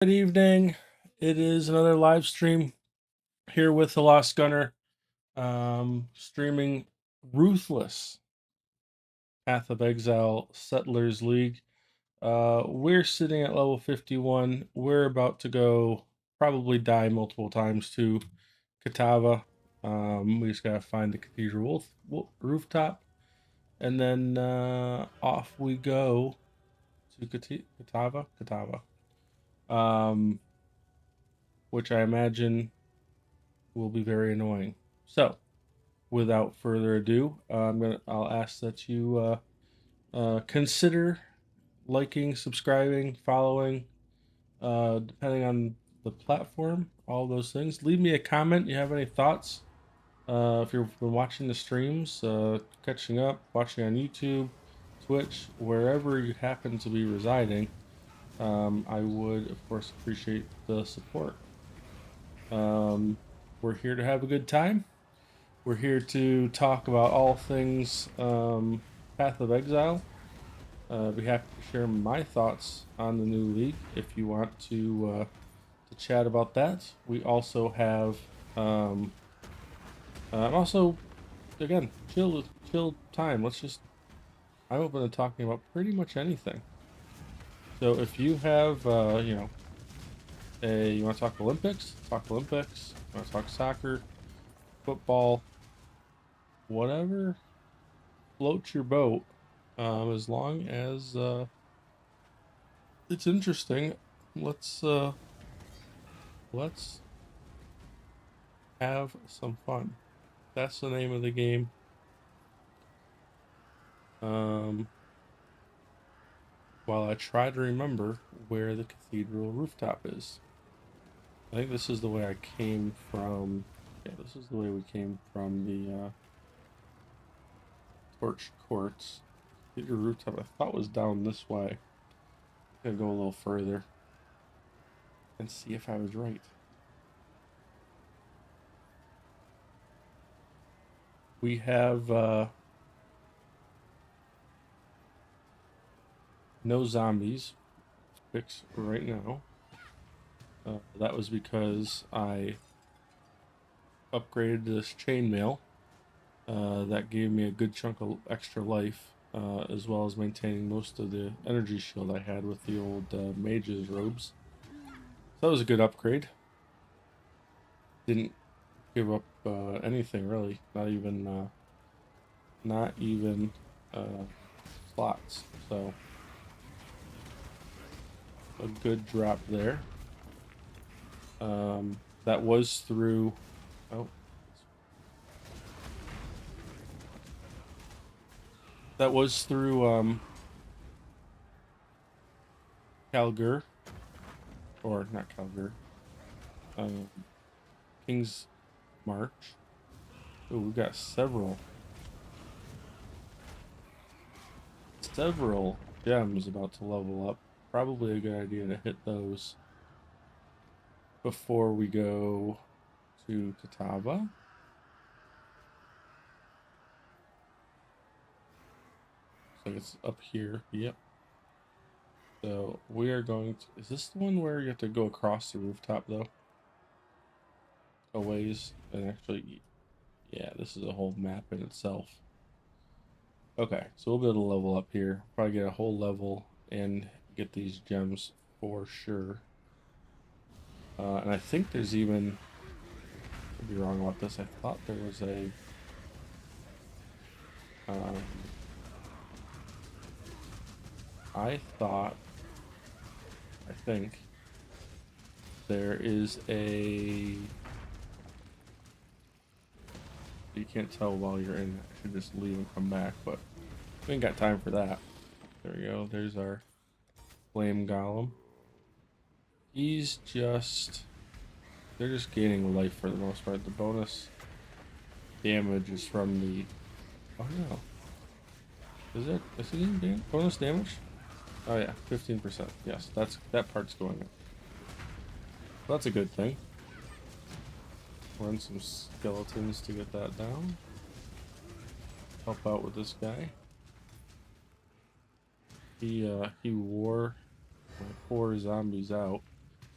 Good evening. It is another live stream here with the Lost Gunner, streaming Ruthless Path of Exile Settlers League. We're sitting at level 51. We're about to go probably die multiple times to Katava. We just gotta find the cathedral rooftop, and then off we go to Katava. Which I imagine will be very annoying. So, without further ado, I'll ask that you consider liking, subscribing, following, depending on the platform, all those things. Leave me a comment. You have any thoughts? If you've been watching the streams, catching up, watching on YouTube, Twitch, wherever you happen to be residing, I would, of course, appreciate the support. We're here to have a good time. We're here to talk about all things Path of Exile. I'd be happy to share my thoughts on the new league if you want to chat about that. We also have also again chill time. I'm open to talking about pretty much anything. So if you have you want to talk Olympics, talk Olympics. You want to talk soccer, football, whatever floats your boat, as long as it's interesting. Let's have some fun. That's the name of the game. While I try to remember where the cathedral rooftop is. I think this is the way I came from. Yeah, this is the way we came from the Torch Courts. Cathedral rooftop I thought was down this way. I'm gonna go a little further and see if I was right. We have no zombies fixed right now. That was because I upgraded this chainmail. That gave me a good chunk of extra life, as well as maintaining most of the energy shield I had with the old mage's robes. So that was a good upgrade. Didn't give up anything really, not even slots. So a good drop there. That was through. Oh, that was through Calgur, or not Calgur. King's March. Oh, we've got several gems about to level up. Probably a good idea to hit those before we go to Katava. So it's up here. Yep. So we are going to. Is this the one where you have to go across the rooftop though? A ways, and actually, yeah, this is a whole map in itself. Okay, so we'll be able to level up here. Probably get a whole level and get these gems for sure. And I think there's even. I could be wrong about this. I thought there was a. I think there is a. You can't tell while you're in. I should just leave and come back, but we ain't got time for that. There we go. There's our flame golem. He's just. They're just gaining life for the most part. The bonus damage is from the. Oh no. Is it in bonus damage? Oh yeah, 15%. Yes, that part's going up. That's a good thing. Run some skeletons to get that down. Help out with this guy. He wore my poor zombies out.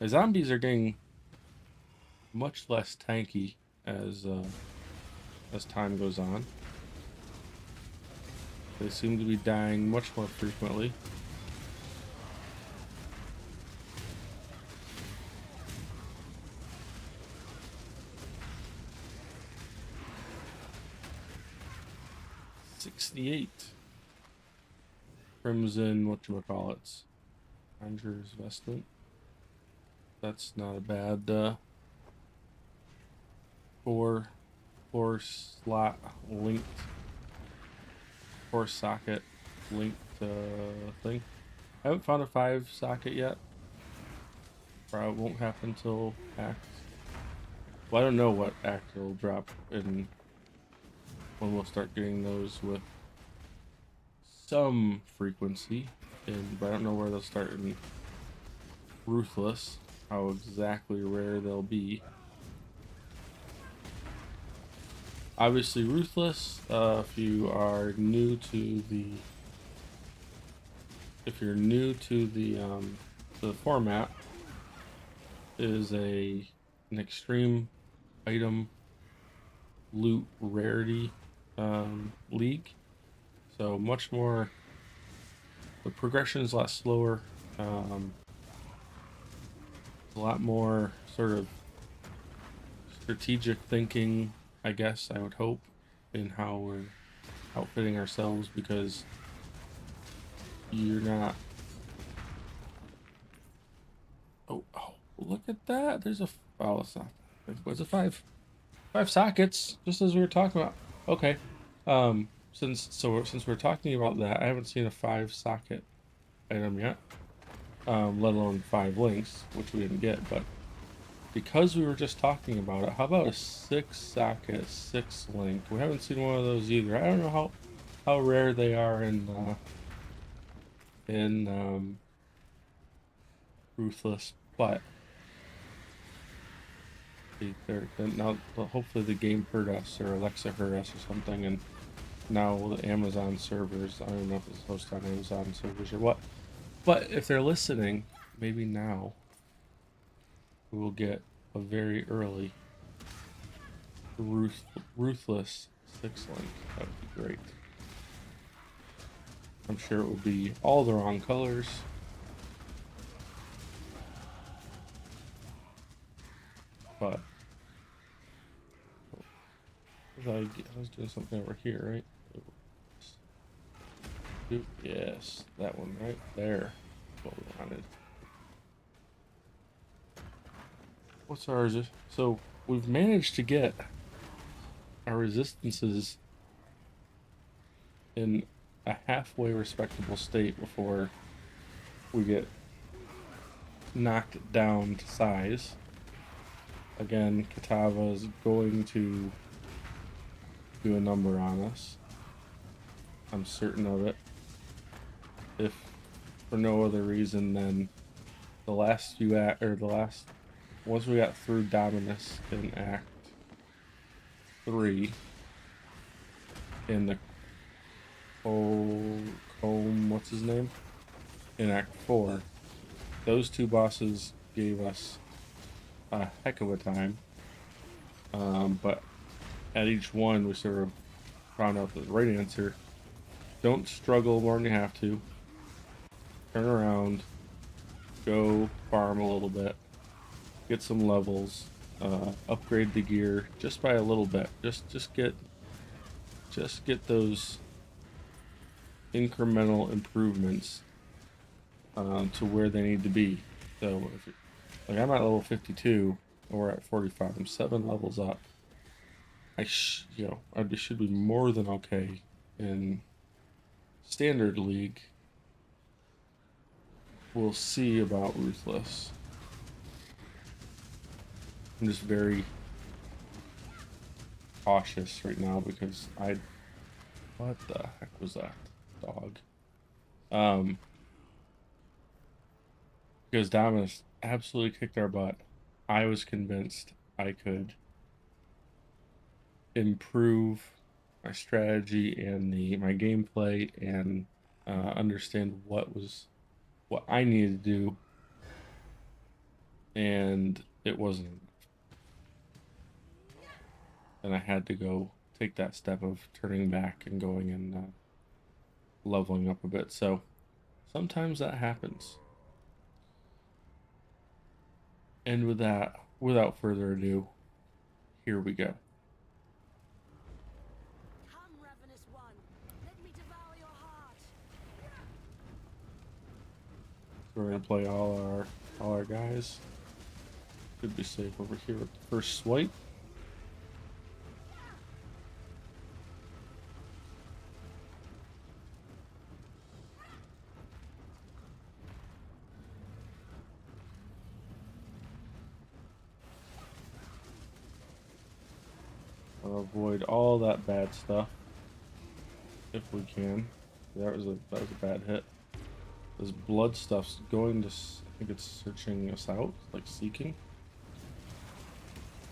The zombies are getting much less tanky as time goes on. They seem to be dying much more frequently. $68. Crimson, whatchamacallits. Conjurer's Vestment. That's not a bad four slot linked, four socket linked thing. I haven't found a 5 socket yet. Probably won't happen till act. Well, I don't know what act will drop in when we'll start getting those with some frequency, but I don't know where they'll start in Ruthless, how exactly rare they'll be. Obviously Ruthless, if you're new to the format, is an extreme item loot rarity league. So much more, the progression is a lot slower, a lot more sort of strategic thinking, I guess, I would hope, in how we're outfitting ourselves, because you're not... Oh, look at that! There's a... Oh, it's not... What's a 5 sockets, just as we were talking about. Okay. Since we're talking about that, I haven't seen a 5 socket item yet, let alone 5 links, which we didn't get. But because we were just talking about it, how about a 6 socket, 6 link? We haven't seen one of those either. I don't know how rare they are in Ruthless, but they're now, hopefully the game heard us, or Alexa heard us or something, and now the Amazon servers, I don't know if it's hosted on Amazon servers or what, but if they're listening, maybe now we will get a very early Ruthless 6 link. That would be great. I'm sure it will be all the wrong colors. But I was doing something over here, right? Yes, that one right there. What we wanted. What's ours? So we've managed to get our resistances in a halfway respectable state before we get knocked down to size. Again, Katava is going to do a number on us. I'm certain of it. If for no other reason than the last few once we got through Dominus in Act 3, in the what's his name? In Act 4, those 2 bosses gave us a heck of a time. But at each one, we sort of found out the right answer. Don't struggle more than you have to. Turn around, go farm a little bit, get some levels, upgrade the gear just by a little bit. Just get those incremental improvements to where they need to be. So, like, I'm at level 52, and we're at 45. I'm 7 levels up. I should be more than okay in Standard League. We'll see about Ruthless. I'm just very cautious right now because what the heck was that dog? Because Dominus absolutely kicked our butt. I was convinced I could improve my strategy and my gameplay and understand what I needed to do and it wasn't enough. And I had to go take that step of turning back and going and leveling up a bit. So sometimes that happens. And with that, without further ado, here we go. Come, ravenous one. Let me devour your heart. We're gonna play all our guys. Should be safe over here with the first swipe. I'll avoid all that bad stuff if we can. That was a bad hit. This blood stuff's going to. I think it's searching us out, like seeking.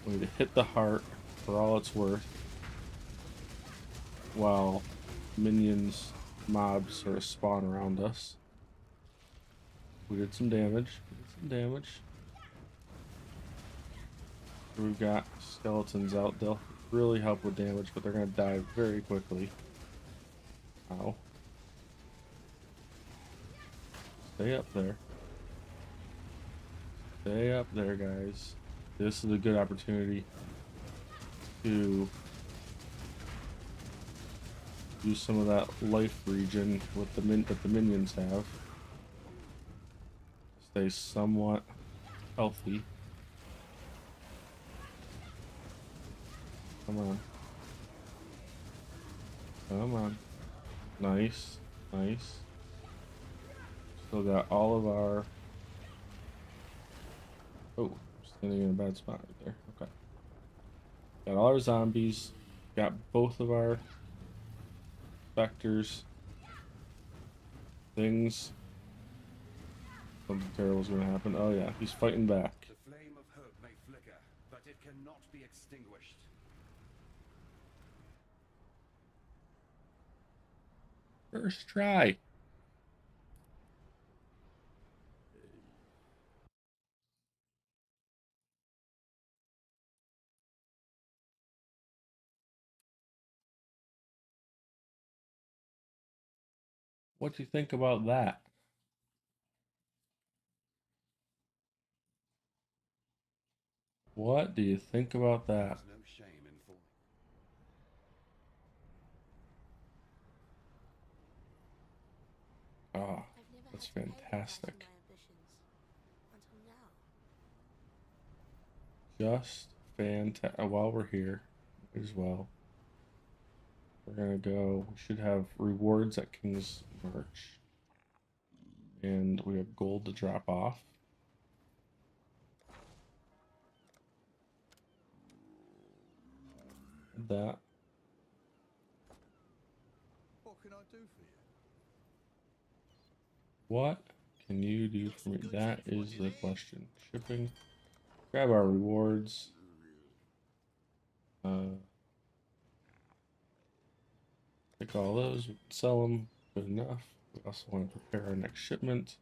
We need to hit the heart for all it's worth, while minions, mobs sort of spawn around us. We did some damage. We've got skeletons out. They'll really help with damage, but they're gonna die very quickly. Ow. Stay up there. Stay up there, guys. This is a good opportunity to use some of that life regen with that the minions have. Stay somewhat healthy. Come on. Come on. Nice. Nice. Still got all of our... Oh, standing in a bad spot right there. Okay. Got all our zombies. Got both of our vectors. Things. Something terrible is going to happen. Oh yeah, he's fighting back. The flame of hope may flicker, but it cannot be extinguished. First try. What do you think about that? What do you think about that? There's no shame in falling. Ah, I've never that's had to pay the price fantastic. for my ambitions. Until now. Just fantastic. While we're here as well, we're gonna go. We should have rewards at King's March, and we have gold to drop off. That. What can I do for you? What can you do for me? That is the question. Shipping. Grab our rewards. Take all those. We can sell them. Good enough. We also want to prepare our next shipment.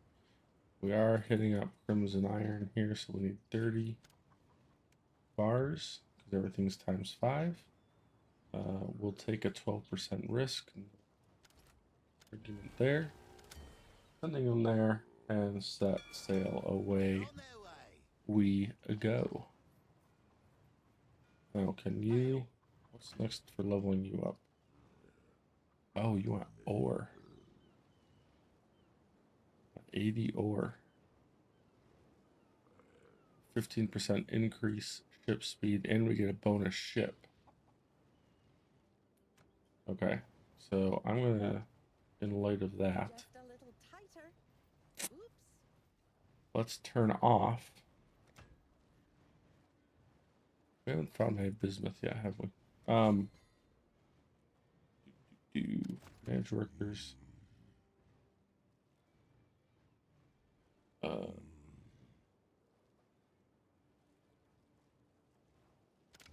We are hitting up Crimson Iron here, so we need 30 bars because everything's times 5. We'll take a 12% risk. Argument there. Sending them there and set sail away we go. Now, can you... What's next for leveling you up? Oh, you want ore. 80 ore. 15% increase ship speed, and we get a bonus ship. Okay, so I'm gonna, in light of that, Just a little tighter. Oops. let's turn off. We haven't found any bismuth yet, have we? Do manage workers.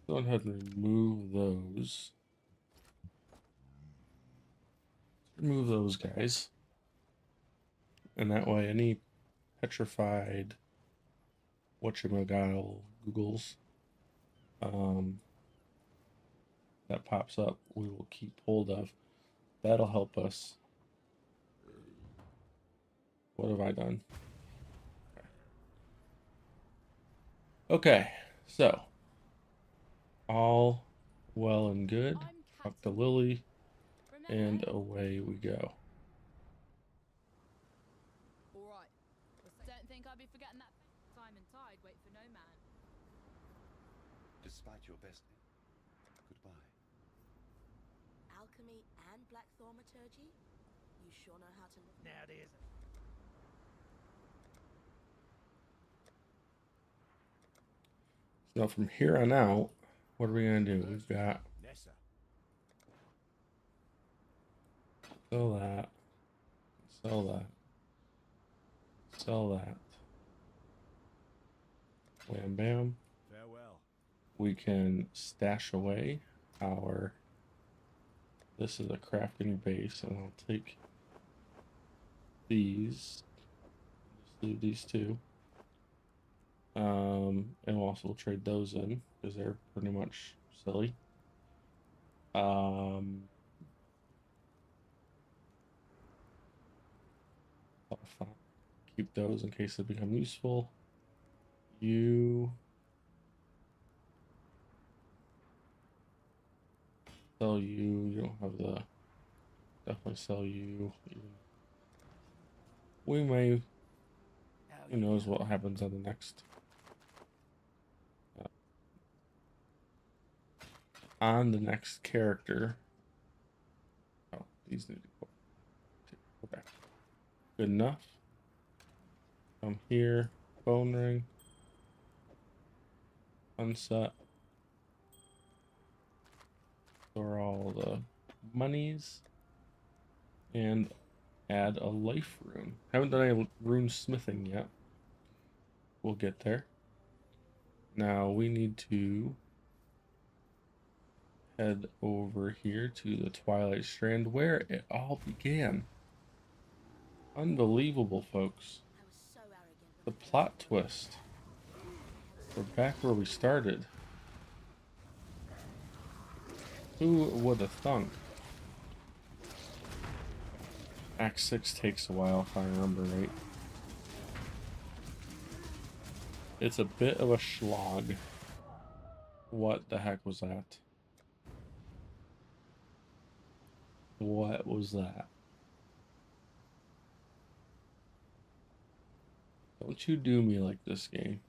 Go ahead and remove those. Remove those guys. And that way any petrified whatchamagile Googles that pops up, we will keep hold of. That'll help us. What have I done? Okay, so all well and good. Talk to Lily, and away we go. All right. Don't think I'd be forgetting that. Time and tide wait for no man. Despite your best. Goodbye. Alchemy and black thaumaturgy? You sure know how to live. Now there's Now from here on out, what are we gonna do? We've got Nessa. sell that, sell that, sell that. Wham bam. Farewell. We can stash away our. This is a crafting base, and I'll take these. Just leave these two. And we'll also trade those in because they're pretty much silly. I'll keep those in case they become useful. You sell you. You don't have the. Definitely sell you. We may. Who knows what happens on the next. On the next character. Oh, these need to go. Okay. Good enough. Come here. Phone ring. Unset. Store all the monies. And add a life rune. Haven't done any rune smithing yet. We'll get there. Now we need to head over here to the Twilight Strand where it all began. Unbelievable, folks. I was so arrogant. The plot twist. We're back where we started. Who would have thunk? Act 6 takes a while, if I remember right. It's a bit of a slog. What the heck was that? What was that? Don't you do me like this, game.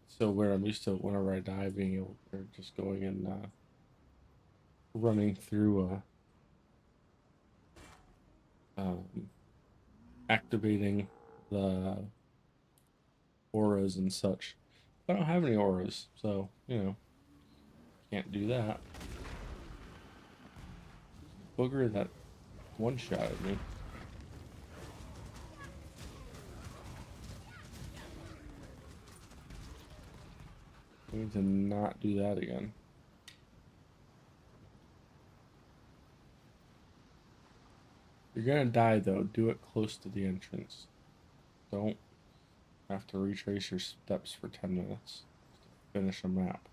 So weird. I'm used to whenever I die being able or just going and running through activating the auras and such. I don't have any auras, so you know, can't do that. Booger that one shot at me. We need to not do that again. You're gonna die though. Do it close to the entrance. Don't have to retrace your steps for 10 minutes to finish a map.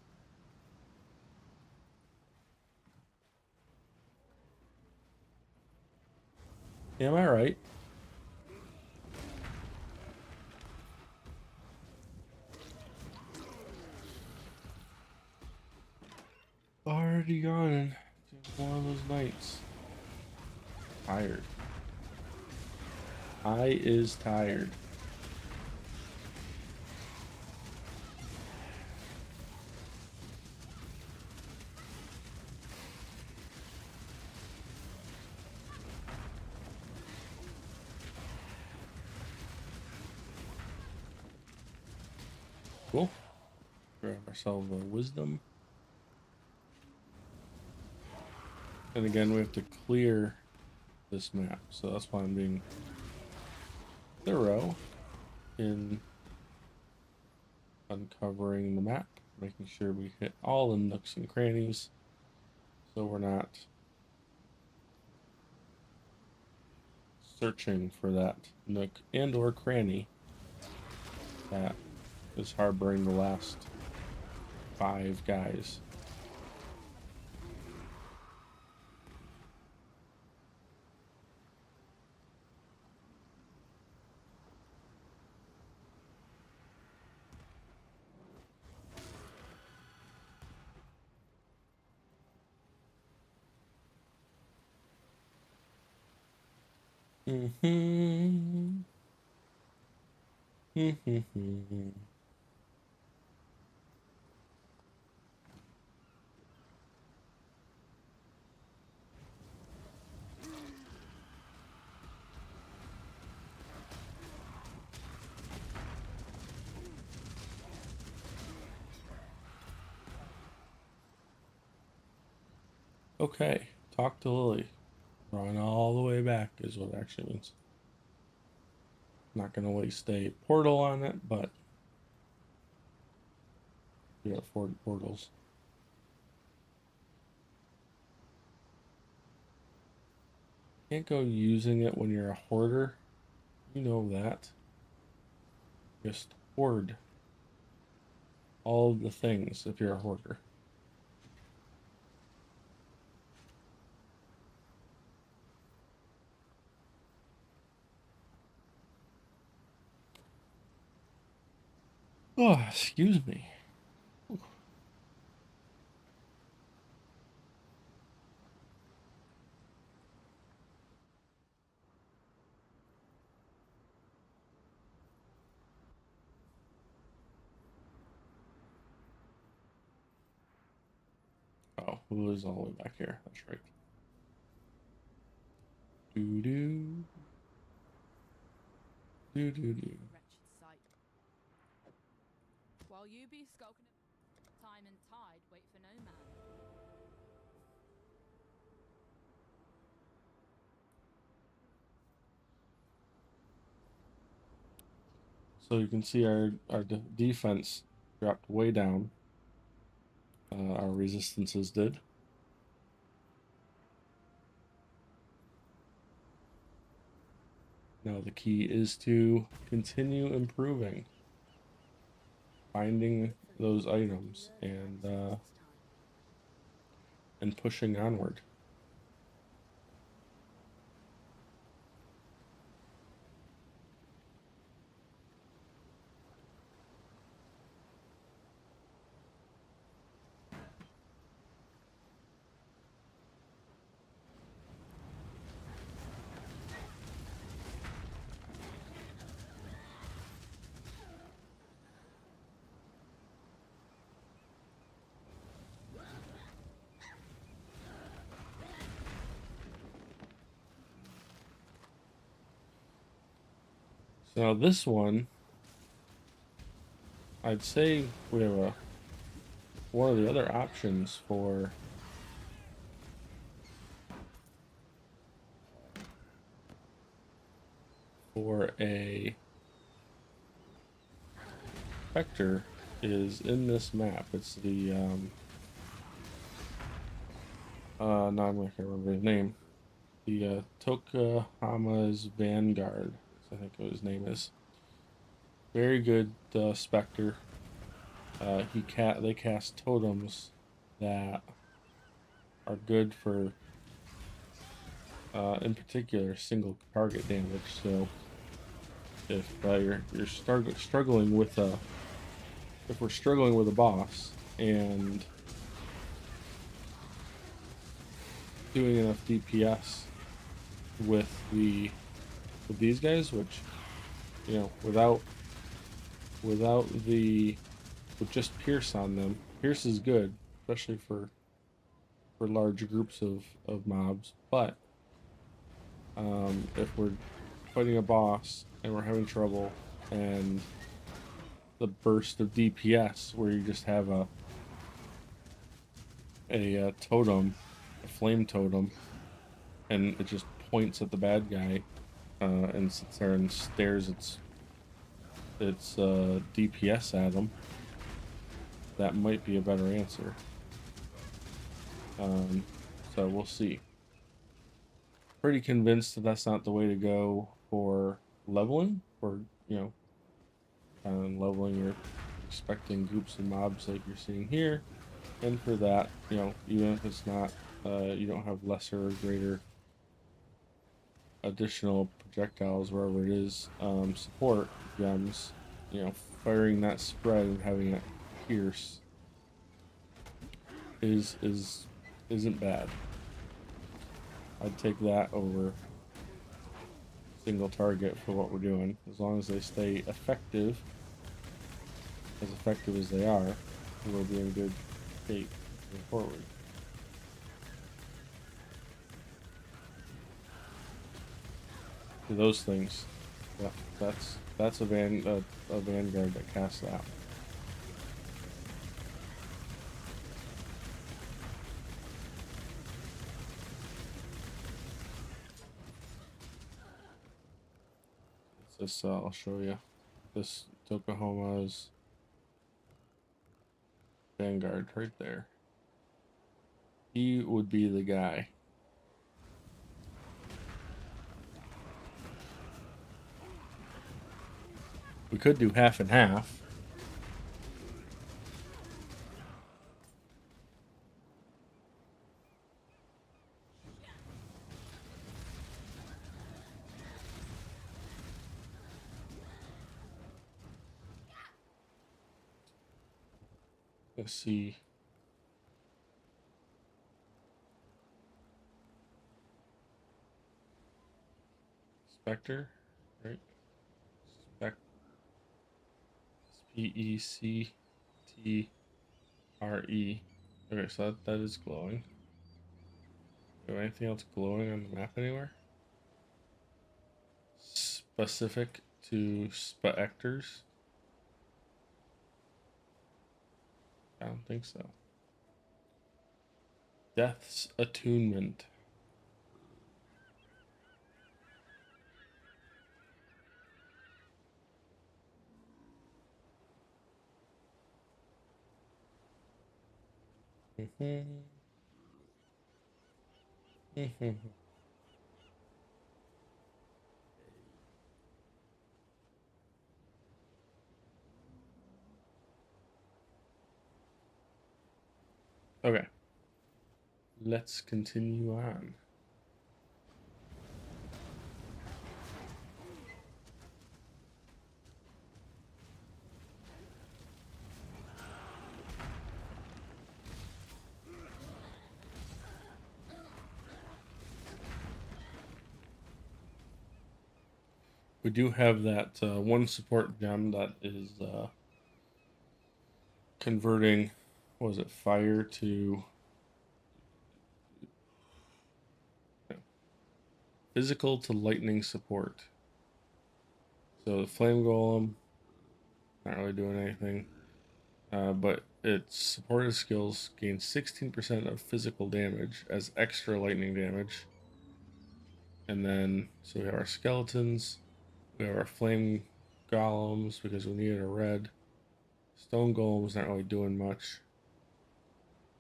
Am I right? Already gone. Just one of those nights. Tired. I is tired. Cool. Grab ourselves a wisdom. And again, we have to clear this map, so that's why I'm being thorough in uncovering the map, making sure we hit all the nooks and crannies, so we're not searching for that nook and or cranny that is harboring the last 5 guys. Mm-hmm. Mm-hmm. Okay, talk to Lily. Run all the way back is what it actually means. Not gonna waste a portal on it, but we got 4 portals. Can't go using it when you're a hoarder. You know that. Just hoard all of the things if you're a hoarder. Oh, excuse me. Oh, Lily's all the way back here. That's right. Doo doo. Doo doo doo. Wretched sight. While you be skulking time and tide, wait for no man. So you can see our defense dropped way down. Our resistances did. Now the key is to continue improving, finding those items, and pushing onward. So now this one, I'd say we have one of the other options for a Spectre is in this map. It's the no, I'm not gonna remember his name. The Tokahama's Vanguard, I think what his name is. Very good Spectre. They cast totems that are good for, in particular, single target damage. So if you're struggling with if we're struggling with a boss and doing enough DPS with these guys, which, you know, with just Pierce on them, Pierce is good, especially for large groups of mobs. But if we're fighting a boss and we're having trouble, and the burst of DPS where you just have a totem, a flame totem, and it just points at the bad guy and sits there and stares its DPS at him, that might be a better answer. So we'll see. Pretty convinced that that's not the way to go for leveling, or, you know, leveling expecting groups and mobs like you're seeing here. And for that, you know, even if it's not, you don't have lesser or greater additional projectiles wherever it is, support gems, you know, firing that spread and having it pierce isn't bad. I'd take that over single target for what we're doing, as long as they stay effective as they are, we'll be in good shape moving forward. So those things, yeah, that's a vanguard that casts that. It's this. I'll show you. This Tokuhoma's vanguard right there. He would be the guy. We could do half and half. Let's see. Spectre, right? Spectre. Okay, so that is glowing. Do anything else glowing on the map anywhere? Specific to specters? I don't think so. Death's Attunement. Okay. Let's continue on. We do have that one support gem that is converting, what was it, fire to physical to lightning support. So the flame golem, not really doing anything, but its supported skills gain 16% of physical damage as extra lightning damage. And then, so we have our skeletons, we have our flame golems because we needed a red. Stone golem's not really doing much.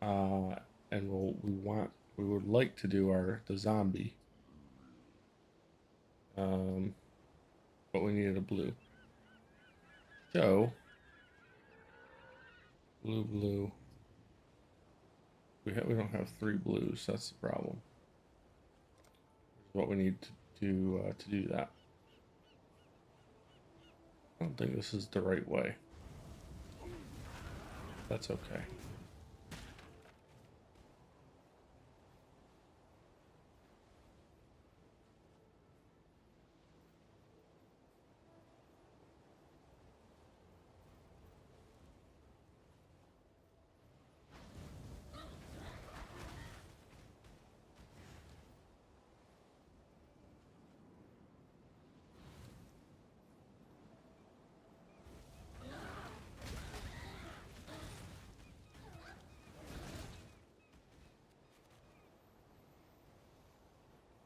And we would like to do the zombie. But we needed a blue. So, blue. We don't have 3 blues. That's the problem. What we need to do that. I don't think this is the right way. That's okay.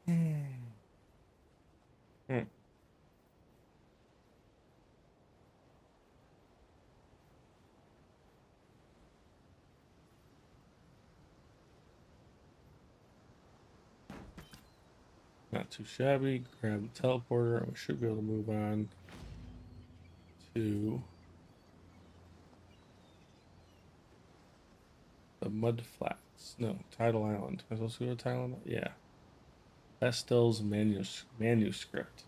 Hmm. Not too shabby. Grab the teleporter, and we should be able to move on to the Mud Flats. No, Tidal Island. Am I supposed to go to Tidal Island? Yeah. Bestel's manuscript.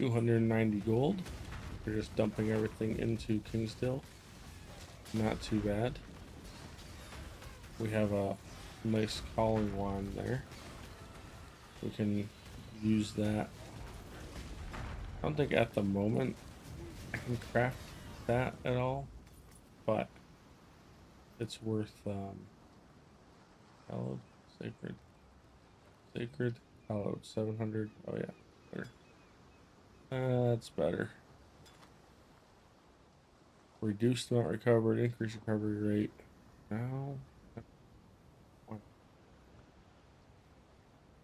$290 gold. We're just dumping everything into Kingsdale. Not too bad. We have a nice calling wand there. We can use that. I don't think at the moment I can craft that at all, but it's worth hallowed, sacred, hallowed, 700. Oh yeah, better. That's better. Reduced amount recovered, increased recovery rate. No.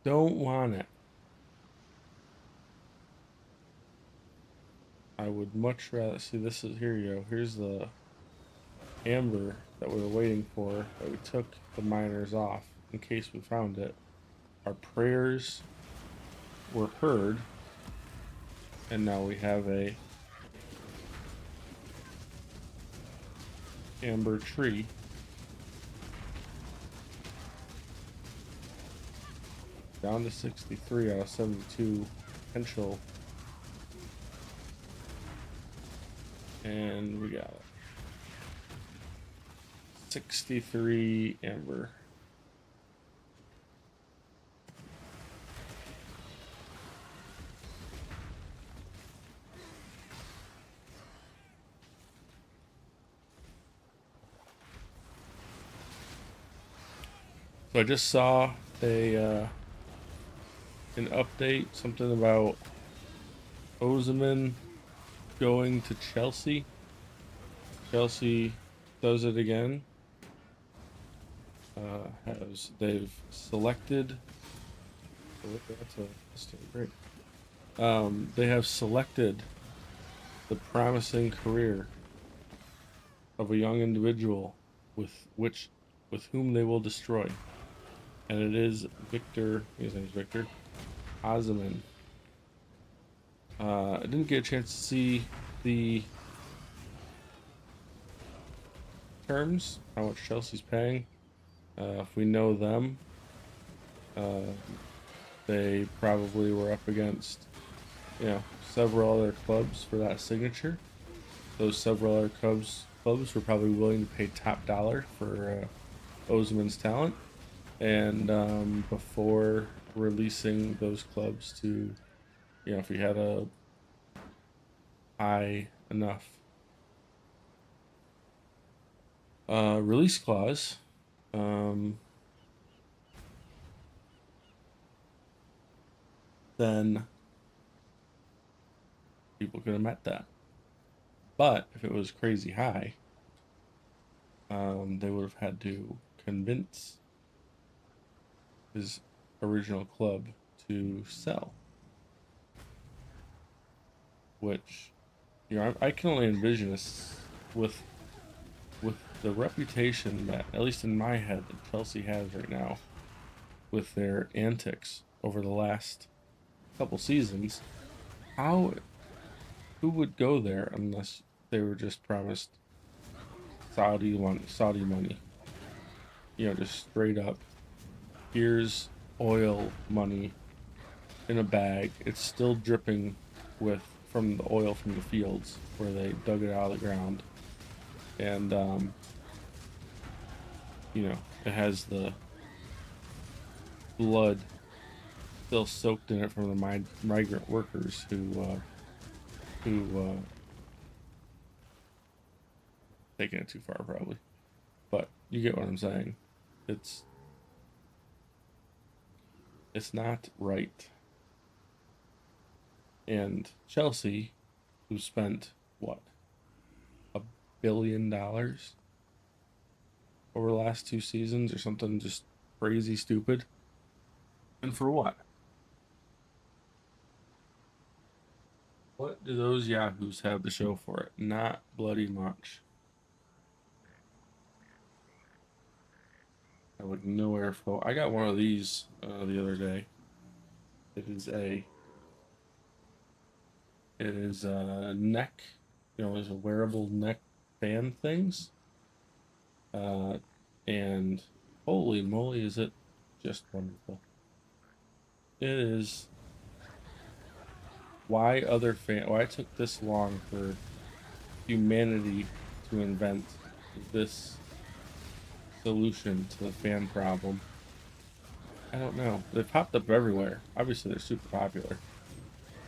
Don't want it. I would much rather see this is here you go. Here's the amber that we were waiting for that we took the miners off in case we found it. Our prayers were heard, and now we have a amber tree. Down to 63 out of 72 potential. And we got it. 63 amber. So I just saw a an update, something about Ozyman going to Chelsea. Chelsea does it again. They've selected. That's great. They have selected the promising career of a young individual with whom they will destroy, and it is Victor. His name's Victor Ozyman. I didn't get a chance to see the terms, how much Chelsea's paying. If we know them, they probably were up against, several other clubs for that signature. Those several other clubs were probably willing to pay top dollar for Ozyman's talent, and before releasing those clubs to, if you had a high enough release clause, then people could have met that. But if it was crazy high, they would have had to convince his original club to sell. Which, I can only envision this with the reputation that, at least in my head, that Chelsea has right now, with their antics over the last couple seasons. Who would go there unless they were just promised Saudi money? Just straight up, here's oil money in a bag. It's still dripping from the oil from the fields where they dug it out of the ground, and it has the blood still soaked in it from the migrant workers who taking it too far probably, but you get what I'm saying. It's not right. And Chelsea, who spent what, $1 billion over the last 2 seasons or something, just crazy stupid. And for what? What do those yahoos have to show for it? Not bloody much. I like no airflow. I got one of these the other day. It is a neck, there's a wearable neck band things. And holy moly, is it just wonderful. It is. Why it took this long for humanity to invent this solution to the fan problem, I don't know. They've popped up everywhere. Obviously, they're super popular.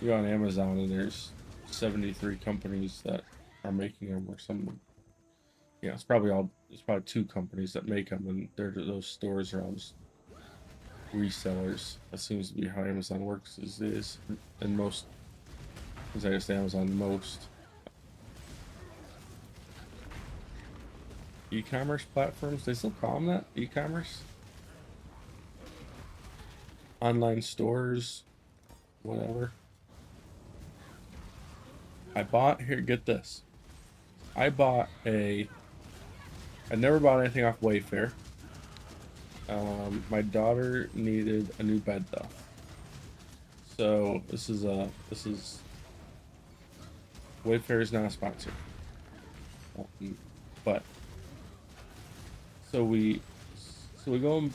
You go on Amazon and there's 73 companies that are making them, or some. Yeah, it's probably 2 companies that make them, and those stores are all just resellers. That seems to be how Amazon works these days. And most, as I guess Amazon, most e-commerce platforms, they still call them that? E-commerce? Online stores, whatever. Get this. I never bought anything off Wayfair. My daughter needed a new bed though. So Wayfair is not a sponsor. But so we go and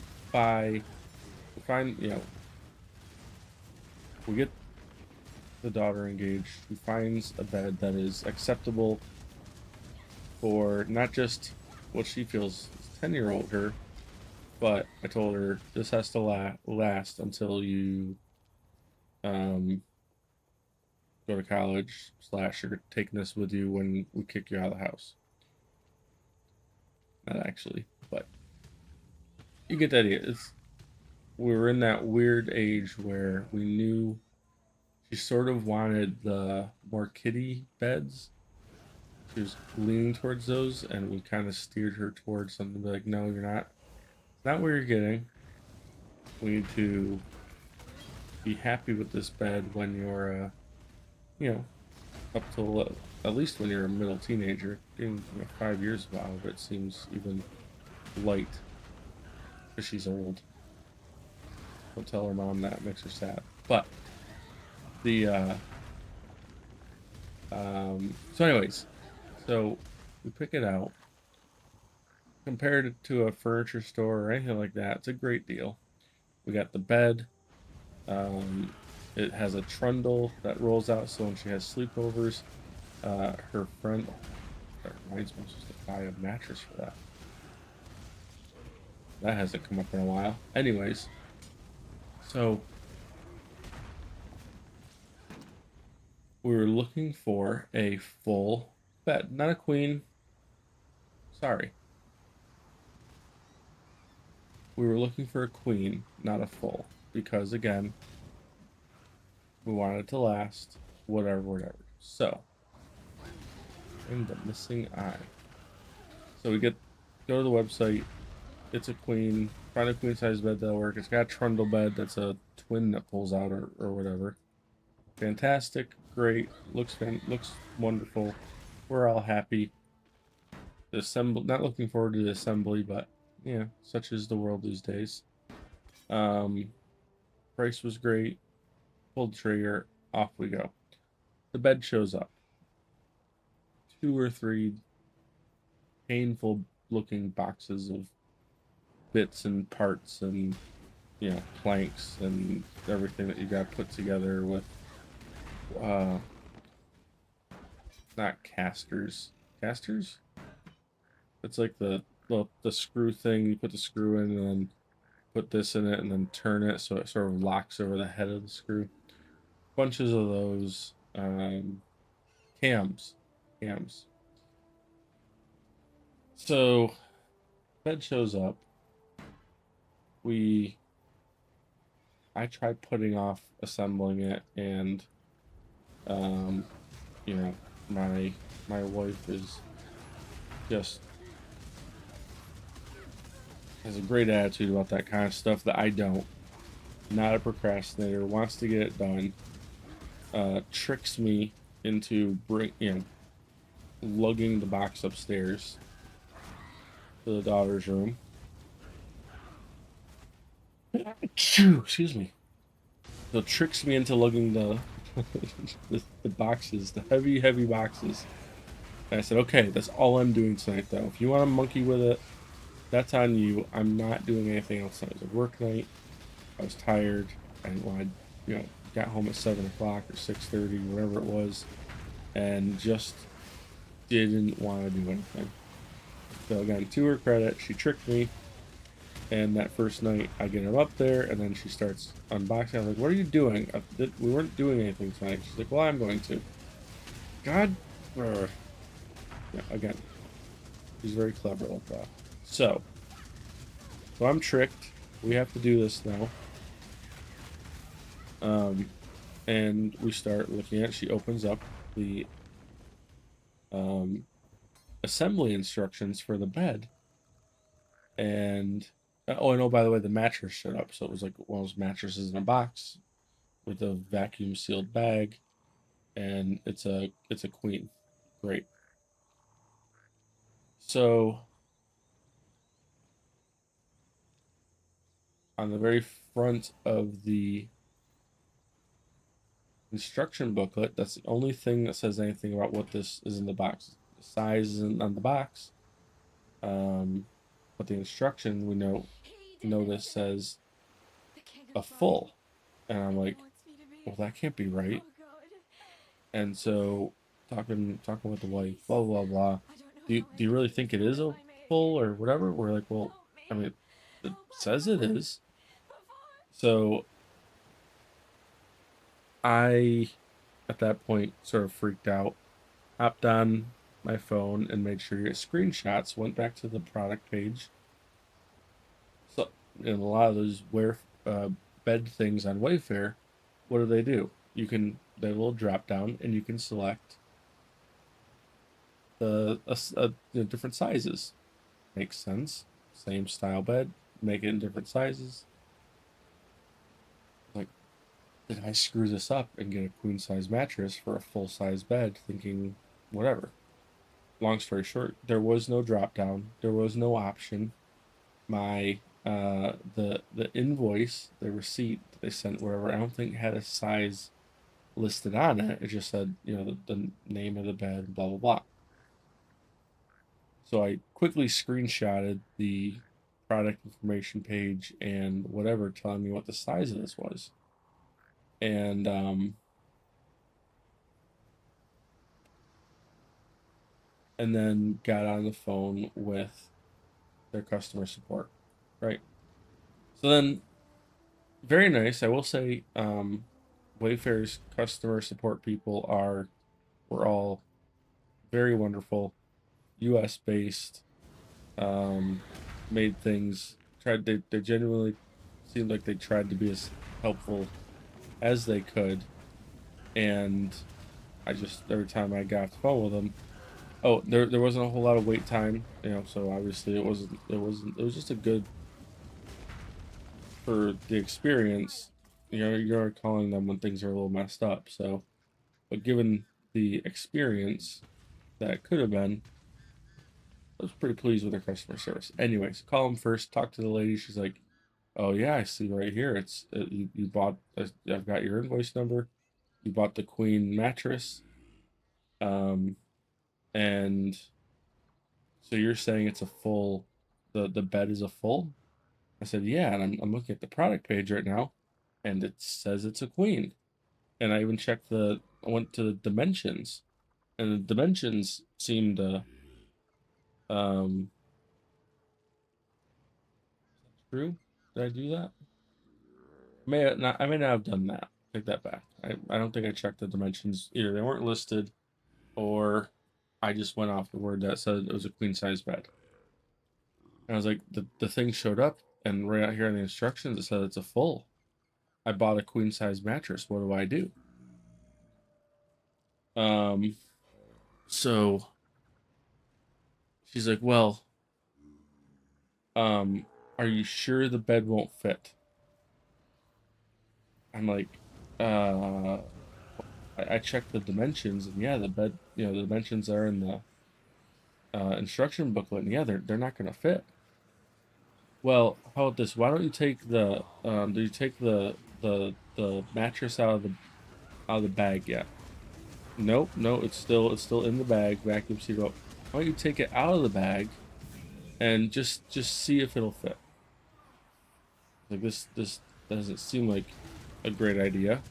we get the daughter engaged. She finds a bed that is acceptable for not just what she feels is 10-year-old her, but I told her this has to last until you go to college / you're taking this with you when we kick you out of the house. Not actually, but you get the idea. We were in that weird age where we knew she sort of wanted the more kiddie beds. She was leaning towards those, and we kind of steered her towards something like, no, you're not. Not what you're getting. We need to be happy with this bed when you're, up till at least when you're a middle teenager. Getting 5 years out of it seems even light, because she's old. Don't tell her mom that, makes her sad. But so we pick it out. Compared it to a furniture store or anything like that, it's a great deal. We got the bed. It has a trundle that rolls out, so when she has sleepovers, her friend, that reminds me, I'm supposed to buy a mattress for that. That hasn't come up in a while. Anyways, so we were looking for a full bed, not a queen. Sorry. We were looking for a queen, not a full, because again, we wanted it to last, whatever. So, and the missing eye. So we go to the website. It's a queen. Find a queen size bed that'll work. It's got a trundle bed that's a twin that pulls out or whatever. Fantastic, great, looks wonderful. We're all happy. Not looking forward to the assembly, but yeah, such is the world these days. Price was great. Pulled the trigger, off we go. The bed shows up. 2 or 3 painful looking boxes of bits and parts and planks and everything that you got put together with not casters. Casters? It's like the screw thing. You put the screw in and then put this in it and then turn it so it sort of locks over the head of the screw. Bunches of those cams. So bed shows up. I tried putting off assembling it, and my wife is just has a great attitude about that kind of stuff that I don't. Not a procrastinator, wants to get it done. Tricks me into lugging the box upstairs to the daughter's room. Excuse me. So tricks me into lugging the boxes, the heavy boxes. And I said, okay, that's all I'm doing tonight, though. If you want to monkey with it, that's on you. I'm not doing anything else tonight. It was a work night. I was tired. I didn't want to, got home at 7 o'clock or 6:30, whatever it was, and just didn't want to do anything. So again, to her credit, she tricked me. And that first night, I get her up there, and then she starts unboxing. I'm like, "What are you doing? We weren't doing anything tonight." She's like, "Well, I'm going to." God, yeah, again, she's very clever like that. So I'm tricked. We have to do this now. And we start looking at it. She opens up the assembly instructions for the bed, and by the way, the mattress showed up. So it was like one of those mattresses in a box with a vacuum sealed bag, and it's a queen. Great. So on the very front of the instruction booklet, that's the only thing that says anything about what this is in the box. The size isn't on the box. But the instruction we know this says a full. And I'm like, well, that can't be right. And so talking with the wife, blah blah blah. Do you really think it is a full or whatever? We're like, well, I mean, it says it is. So I, at that point, sort of freaked out, hopped on my phone and made sure to get screenshots, went back to the product page. So, in a lot of those bed things on Wayfair, what do? They have a little drop down and you can select different sizes. Makes sense. Same style bed, make it in different sizes. Like, did I screw this up and get a queen size mattress for a full size bed? Thinking, whatever. Long story short, there was no drop down. There was no option. My the invoice, the receipt that they sent, wherever, I don't think had a size listed on it. It just said, the name of the bed, blah blah blah. So I quickly screenshotted the product information page and whatever, telling me what the size of this was. And then got on the phone with their customer support, right? So then, very nice. I will say, Wayfair's customer support people were all very wonderful, U.S. based. Made things they genuinely seemed like they tried to be as helpful as they could, and I just every time I got off the phone with them, there wasn't a whole lot of wait time, so obviously it was just a good for the experience. You're calling them when things are a little messed up, so but given the experience that could have been, I was pretty pleased with their customer service. Anyways, call them first, talk to the lady. She's like, "Oh yeah, I see right here. You bought. I've got your invoice number. You bought the queen mattress, um, and so you're saying it's a full. The bed is a full." I said, "Yeah," and I'm looking at the product page right now, and it says it's a queen. And I even checked I went to the dimensions, and the dimensions seemed um true. Did I do that? I may not have done that. Take that back. I don't think I checked the dimensions either. They weren't listed, or I just went off the word that said it was a queen size bed. And I was like, the thing showed up, and right out here in the instructions it said it's a full. I bought a queen size mattress. What do I do? Um, so she's like, well, are you sure the bed won't fit? I'm like, uh, I checked the dimensions, and yeah, the bed, you know, the dimensions are in the instruction booklet, and yeah, they're not gonna fit. Well, how about this? Why don't you take the do you take the mattress out of the bag yet? Nope, no, it's still in the bag, vacuum sealed up. Why don't you take it out of the bag and just see if it'll fit? Like this doesn't seem like a great idea.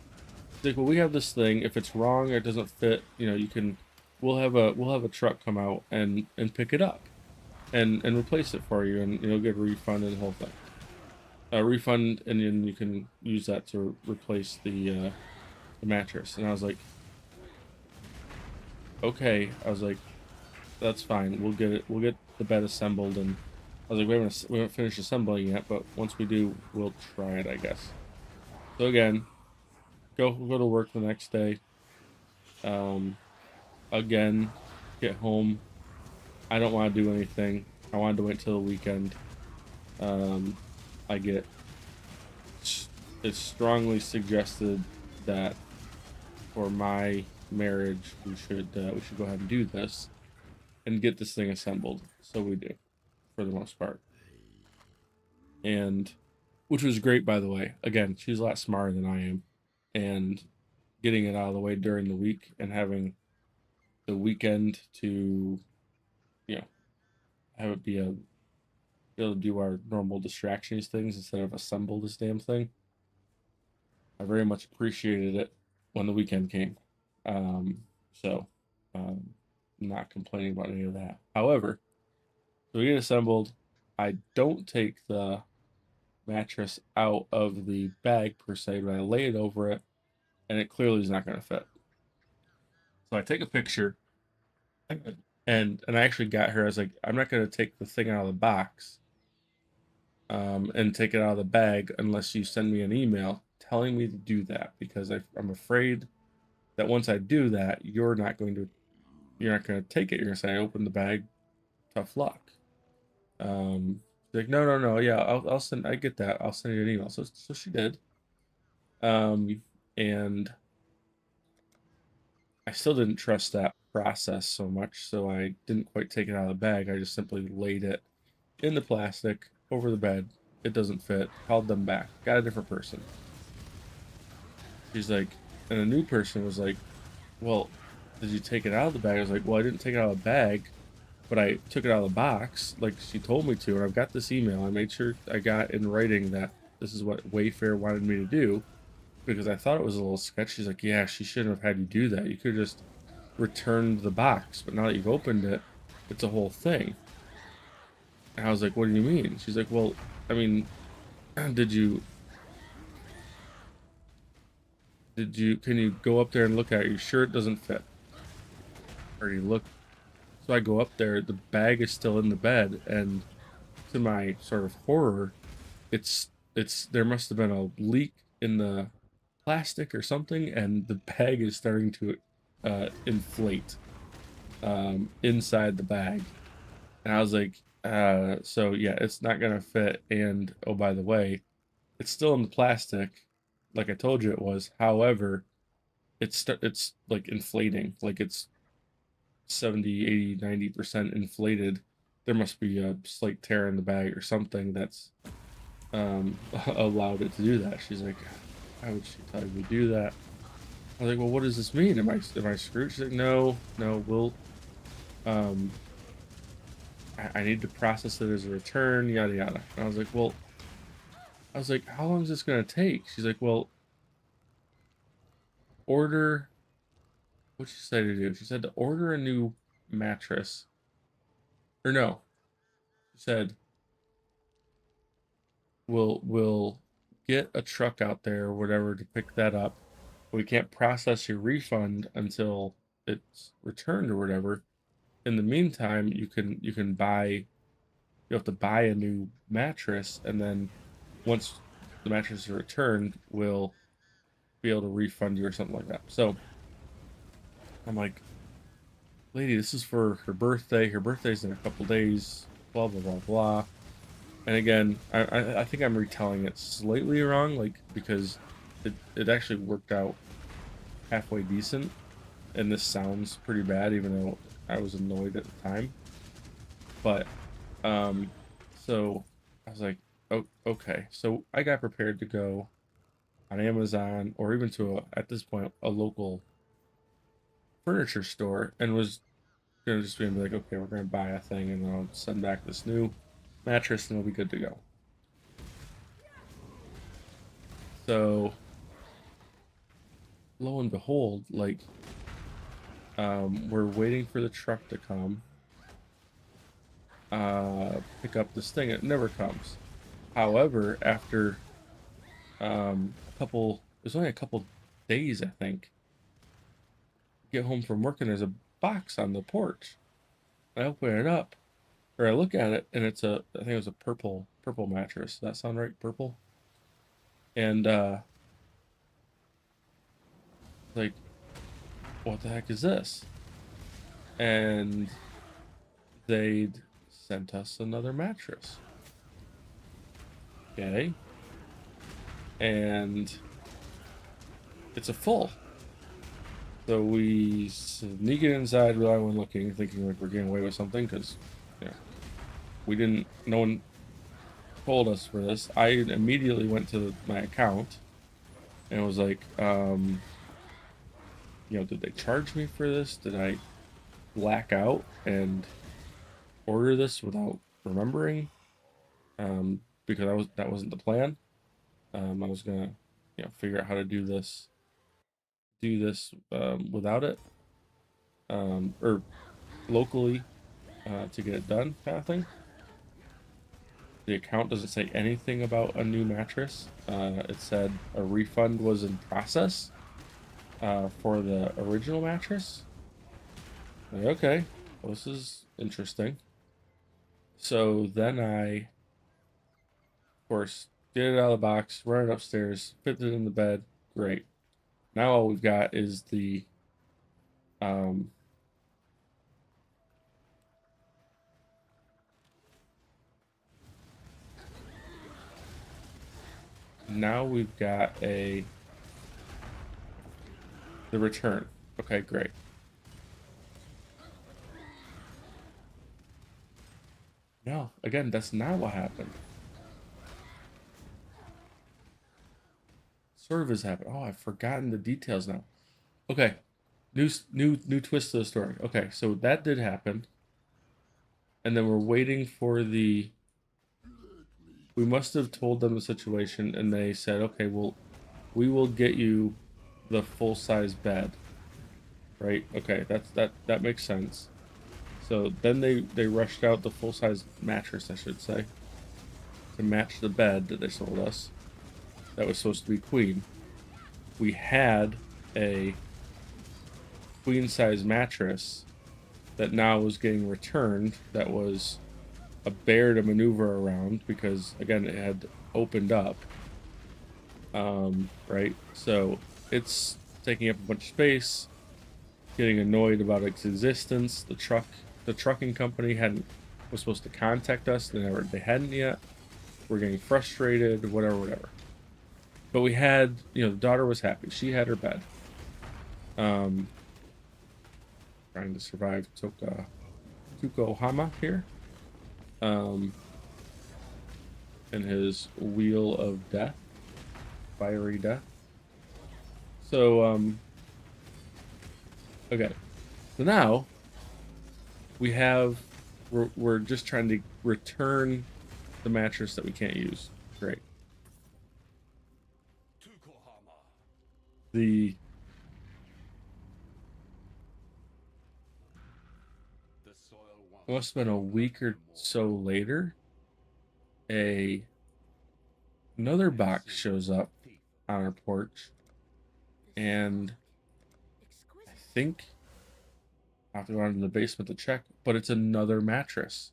It's like, well, we have this thing. If it's wrong or it doesn't fit, you know, you can we'll have a truck come out and pick it up and replace it for you, and you'll get a refund and the whole thing. A refund, and then you can use that to replace the mattress. And I was like, okay. I was like, that's fine. We'll get it. We'll get the bed assembled. And I was like, we haven't finished assembling yet, but once we do, we'll try it, I guess. So again, go to work the next day. Um, again, get home. I don't want to do anything. I wanted to wait till the weekend. Um, I get it's strongly suggested that for my marriage, we should go ahead and do this and get this thing assembled. So we do, for the most part, and which was great, by the way. Again, she's a lot smarter than I am, and getting it out of the way during the week and having the weekend to, you know, have it be able to do our normal distractions things instead of assemble this damn thing. I very much appreciated it when the weekend came. So, um, not complaining about any of that. However, so we get assembled. I don't take the mattress out of the bag per se, but I lay it over it, and it clearly is not going to fit. So I take a picture, and I actually got her. I was like, I'm not going to take the thing out of the box, and take it out of the bag unless you send me an email telling me to do that, because I'm afraid that once I do that, you're not going to take it. You're going to say, I opened the bag, tough luck. She's like, no, yeah, I'll send. I get that. I'll send you an email. So she did. Um, and I still didn't trust that process so much, so I didn't quite take it out of the bag. I just simply laid it in the plastic over the bed. It doesn't fit. Called them back. Got a different person. She's like, and a new person was like, well, did you take it out of the bag? I was like, well, I didn't take it out of the bag, but I took it out of the box like she told me to. And I've got this email. I made sure I got in writing that this is what Wayfair wanted me to do, because I thought it was a little sketch. She's like, yeah, she shouldn't have had you do that. You could have just returned the box, but now that you've opened it, it's a whole thing. And I was like, what do you mean? She's like, well, I mean, did you can you go up there and look at it? Are you sure it doesn't fit? Or you look. So I go up there, the bag is still in the bed, and to my sort of horror, it's there must have been a leak in the plastic or something, and the bag is starting to inflate inside the bag. And I was like, so yeah, it's not gonna fit. And oh, by the way, it's still in the plastic, like I told you it was. However, it's like inflating, like it's 70, 80, 90% inflated. There must be a slight tear in the bag or something that's allowed it to do that. She's like, how would she tell you to do that? I was like, well, what does this mean? Am I screwed? She's like, no, we'll um I need to process it as a return, yada yada. And I was like, well, I was like, how long is this gonna take? She's like, well, order. What she said to do? She said to order a new mattress, or no, she said we'll get a truck out there or whatever to pick that up. We can't process your refund until it's returned or whatever. In the meantime, you can buy you have to buy a new mattress, and then once the mattress is returned, we'll be able to refund you or something like that. So I'm like, lady, this is for her birthday. Her birthday's in a couple days. Blah blah blah blah. And again, I think I'm retelling it slightly wrong, like, because it actually worked out halfway decent, and this sounds pretty bad, even though I was annoyed at the time. But so I was like, oh, okay. So I got prepared to go on Amazon or even to at this point a local furniture store, and was gonna just be like, okay, we're gonna buy a thing, and then I'll send back this new mattress, and it'll be good to go. So lo and behold, like, we're waiting for the truck to come, pick up this thing. It never comes. However, after a couple, it was only a couple days, I think. Get home from work and there's a box on the porch. I open it up, or I look at it, and it's I think it was a purple mattress. Does that sound right? Purple. And like, what the heck is this? And they'd sent us another mattress. Okay. And it's a full. So we sneak it inside without anyone looking, thinking like we're getting away with something, because, you know, we didn't, no one told us for this. I immediately went to my account and was like, you know, did they charge me for this? Did I black out and order this without remembering? Because that wasn't the plan. I was gonna, you know, figure out how to do this without it, or locally, to get it done, kind of thing. The account doesn't say anything about a new mattress. It said a refund was in process, for the original mattress. Like, okay, well, this is interesting. So then I, of course, get it out of the box, run it upstairs, fit it in the bed. Great. Now all we've got is the um now we've got the return. Okay, great. No, again, that's not what happened. Sort of has happened. Oh, I've forgotten the details now. Okay, new twist to the story. Okay, so that did happen, and then we're waiting for the. We must have told them the situation, and they said, "Okay, well, we will get you the full size bed." Right? Okay, that makes sense. So then they rushed out the full size mattress, I should say, to match the bed that they sold us. That was supposed to be queen. We had a queen size mattress that now was getting returned. That was a bear to maneuver around because, again, it had opened up. Right? So it's taking up a bunch of space, getting annoyed about its existence. The trucking company was supposed to contact us. They hadn't yet. We're getting frustrated, whatever. But we had, you know, the daughter was happy. She had her bed. Trying to survive Tukohama here. And his wheel of death. Fiery death. So, okay. So now we're just trying to return the mattress that we can't use. Great. It must have been a week or so later. Another box shows up on our porch, and I think I have to go down to the basement to check, but it's another mattress.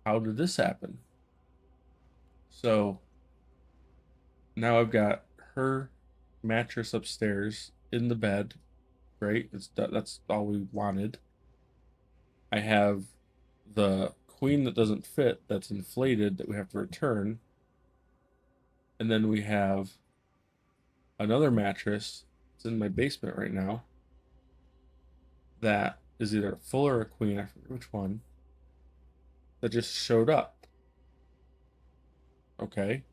How did this happen? So now I've got her mattress upstairs in the bed. Great. That's all we wanted. I have the queen that doesn't fit, that's inflated, that we have to return. And then we have another mattress. It's in my basement right now. That is either a full or a queen. I forget which one. That just showed up. Okay.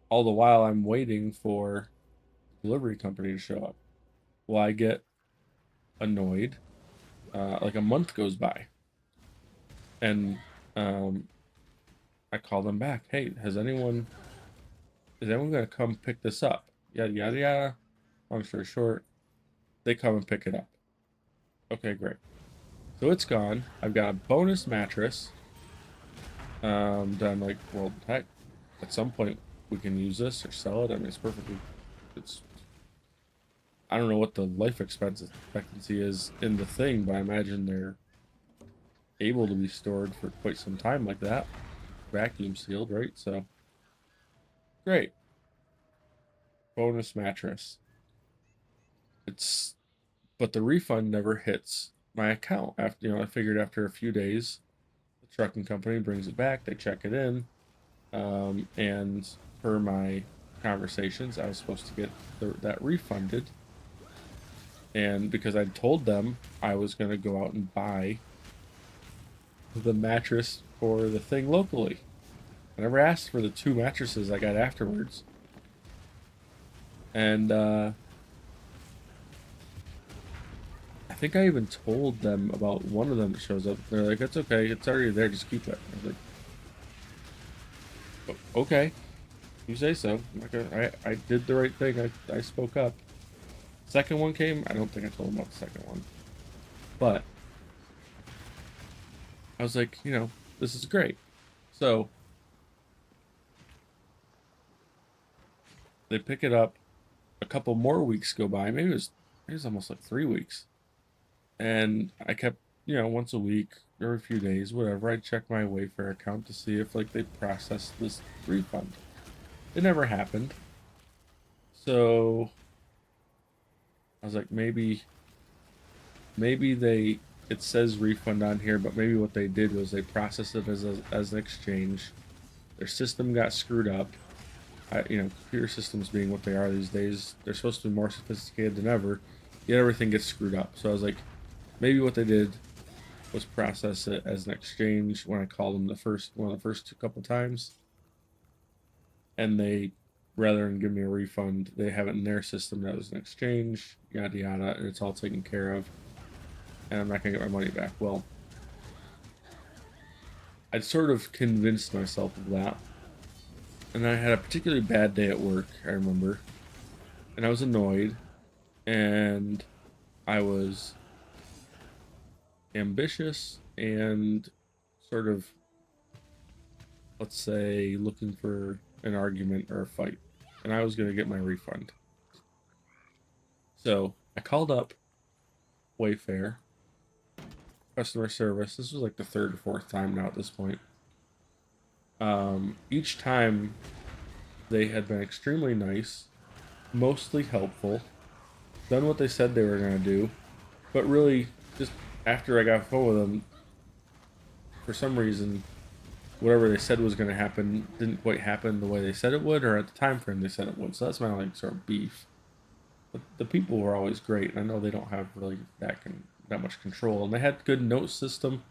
All the while I'm waiting for the delivery company to show up. Well, I get annoyed. Like a month goes by. And I call them back. Hey, is anyone gonna come pick this up? Yada yada yada. Long story short, they come and pick it up. Okay, great. So it's gone. I've got a bonus mattress. That I'm like, well, heck, at some point we can use this or sell it. I mean, it's I don't know what the life expectancy is in the thing, but I imagine they're able to be stored for quite some time like that. Vacuum sealed, right? So great. Bonus mattress. But the refund never hits my account. After, I figured after a few days, the trucking company brings it back, they check it in, and per my conversations, I was supposed to get that refunded. And because I'd told them I was going to go out and buy the mattress for the thing locally, I never asked for the 2 mattresses I got afterwards. And I think I even told them about one of them that shows up. They're like, "It's okay, it's already there, just keep it." I was like, "Okay, you say so." I did the right thing. I spoke up. Second one came. I don't think I told them about the second one, but I was like, this is great. So they pick it up. A couple more weeks go by. Maybe it was almost like 3 weeks. And I kept, once a week or a few days, whatever, I'd check my Wayfair account to see if, like, they processed this refund. It never happened. So I was like, maybe it says refund on here, but maybe what they did was they processed it as an exchange. Their system got screwed up. Computer systems being what they are these days, they're supposed to be more sophisticated than ever, yet everything gets screwed up. So I was like, maybe what they did was process it as an exchange when I called them one of the first couple times. And they, rather than give me a refund, they have it in their system that was an exchange, yada yada, and it's all taken care of. And I'm not going to get my money back. Well, I'd sort of convinced myself of that. And I had a particularly bad day at work, I remember. And I was annoyed. And I was ambitious and sort of, let's say, looking for an argument or a fight. And I was going to get my refund. So I called up Wayfair customer service. This was like the 3rd or 4th time now at this point. Each time they had been extremely nice, mostly helpful, done what they said they were going to do, but really just after I got off the phone with them, for some reason, whatever they said was going to happen didn't quite happen the way they said it would, or at the time frame they said it would. So that's my sort of beef. But the people were always great, and I know they don't have really that much control, and they had good note system.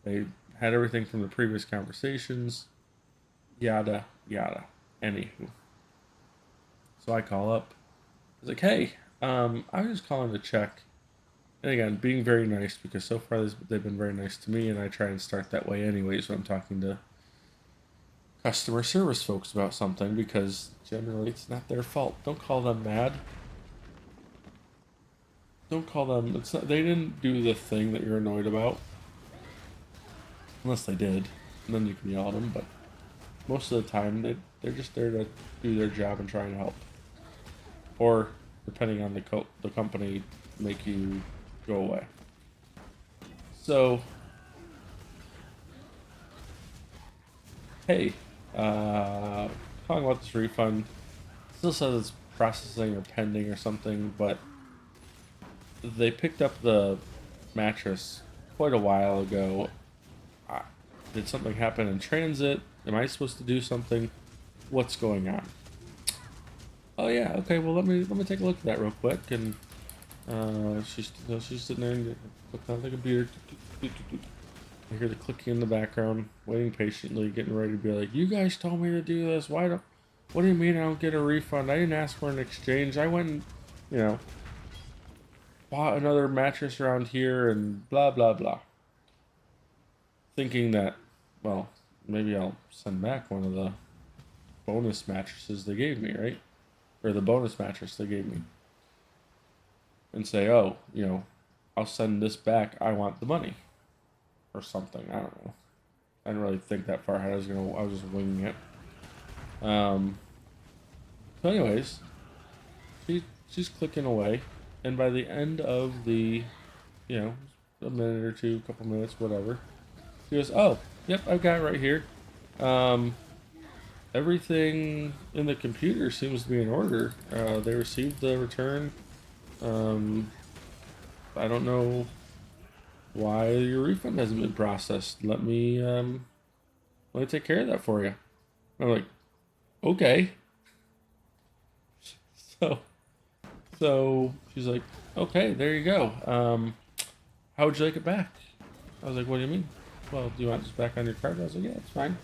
They had everything from the previous conversations. Yada yada. Anywho, so I call up. I was like, "Hey, I was just calling to check." And again, being very nice, because so far they've been very nice to me, and I try and start that way anyways when I'm talking to customer service folks about something, because generally it's not their fault. Don't call them mad. Don't call them. It's not. They didn't do the thing that you're annoyed about, unless they did, and then you can yell at them. But most of the time, they're just there to do their job and try and help, or depending on the company, make you go away. So, hey, calling about this refund. Still says it's processing or pending or something, but they picked up the mattress quite a while ago. Did something happen in transit? Am I supposed to do something? What's going on? Oh yeah, okay. Well, let me take a look at that real quick. And she's sitting there and looking on the computer. I hear the clicking in the background, waiting patiently, getting ready to be like, "You guys told me to do this. Why don't? What do you mean I don't get a refund? I didn't ask for an exchange. I went and, you know, bought another mattress around here and blah blah blah." Thinking that, well, maybe I'll send back one of the bonus mattresses they gave me, right? Or the bonus mattress they gave me. And say, "Oh, I'll send this back. I want the money." Or something. I don't know. I didn't really think that far ahead. I was just winging it. So anyways, she's clicking away, and by the end of the, a minute or two, couple minutes, whatever, she goes, "Oh, yep, I've got it right here. Um, Everything in the computer seems to be in order. They received the return. I don't know why your refund hasn't been processed. Let me take care of that for you." I'm like, "Okay." So so she's like, "Okay, there you go. How would you like it back?" I was like, "What do you mean?" "Well, do you want this back on your card?" I was like, "Yeah, it's fine."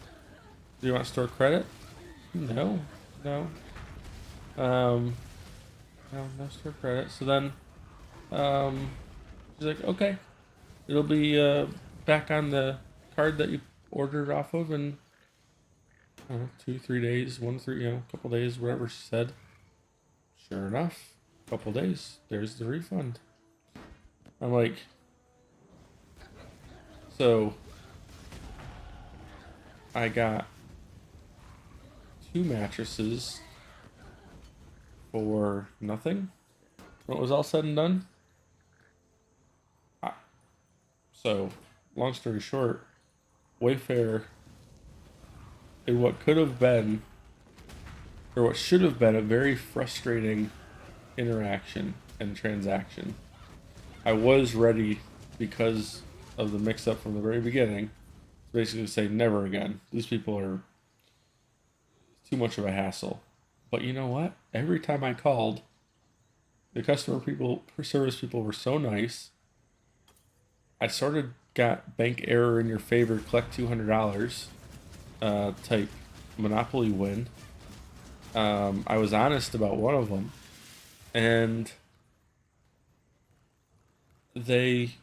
"Do you want store credit?" No, no. Um, no store credit. So then, um, she's like, "Okay, it'll be back on the card that you ordered off of in, I don't know, 2, 3 days, a couple days, whatever she said." Sure enough, couple days, there's the refund. I'm like, so I got 2 mattresses for nothing. When it was all said and done. I, so, long story short, Wayfair, in what could have been, or what should have been, a very frustrating interaction and transaction. I was ready, because of the mix-up from the very beginning, to basically say never again. These people are too much of a hassle. But you know what? Every time I called, the service people were so nice. I sort of got bank error in your favor, collect $200 type Monopoly win. I was honest about one of them, and they,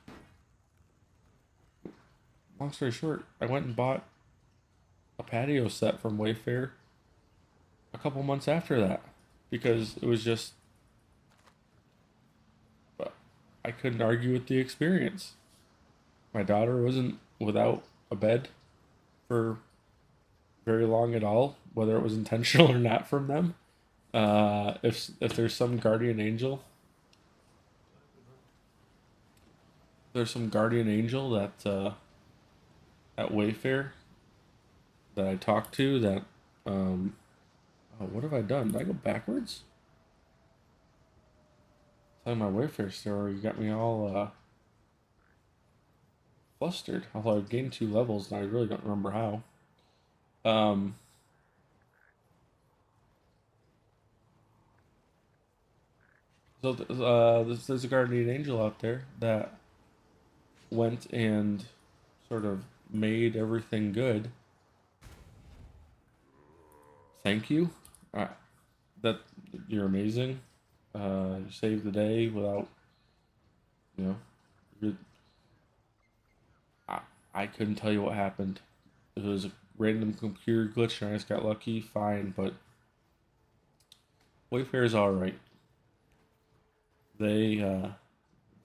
long story short, I went and bought a patio set from Wayfair a couple months after that, because it was just, I couldn't argue with the experience. My daughter wasn't without a bed for very long at all, whether it was intentional or not from them. If there's some guardian angel, that at Wayfair that I talked to, that oh, what have I done? Did I go backwards? Telling my Wayfair story, you got me all flustered. Although I've gained 2 levels and I really don't remember how. Um, there's a guardian angel out there that went and sort of made everything good. Thank you. Uh, that you're amazing. You saved the day without, you know, you I, I couldn't tell you what happened. It was a random computer glitch and I just got lucky, fine, but Wayfair's alright. They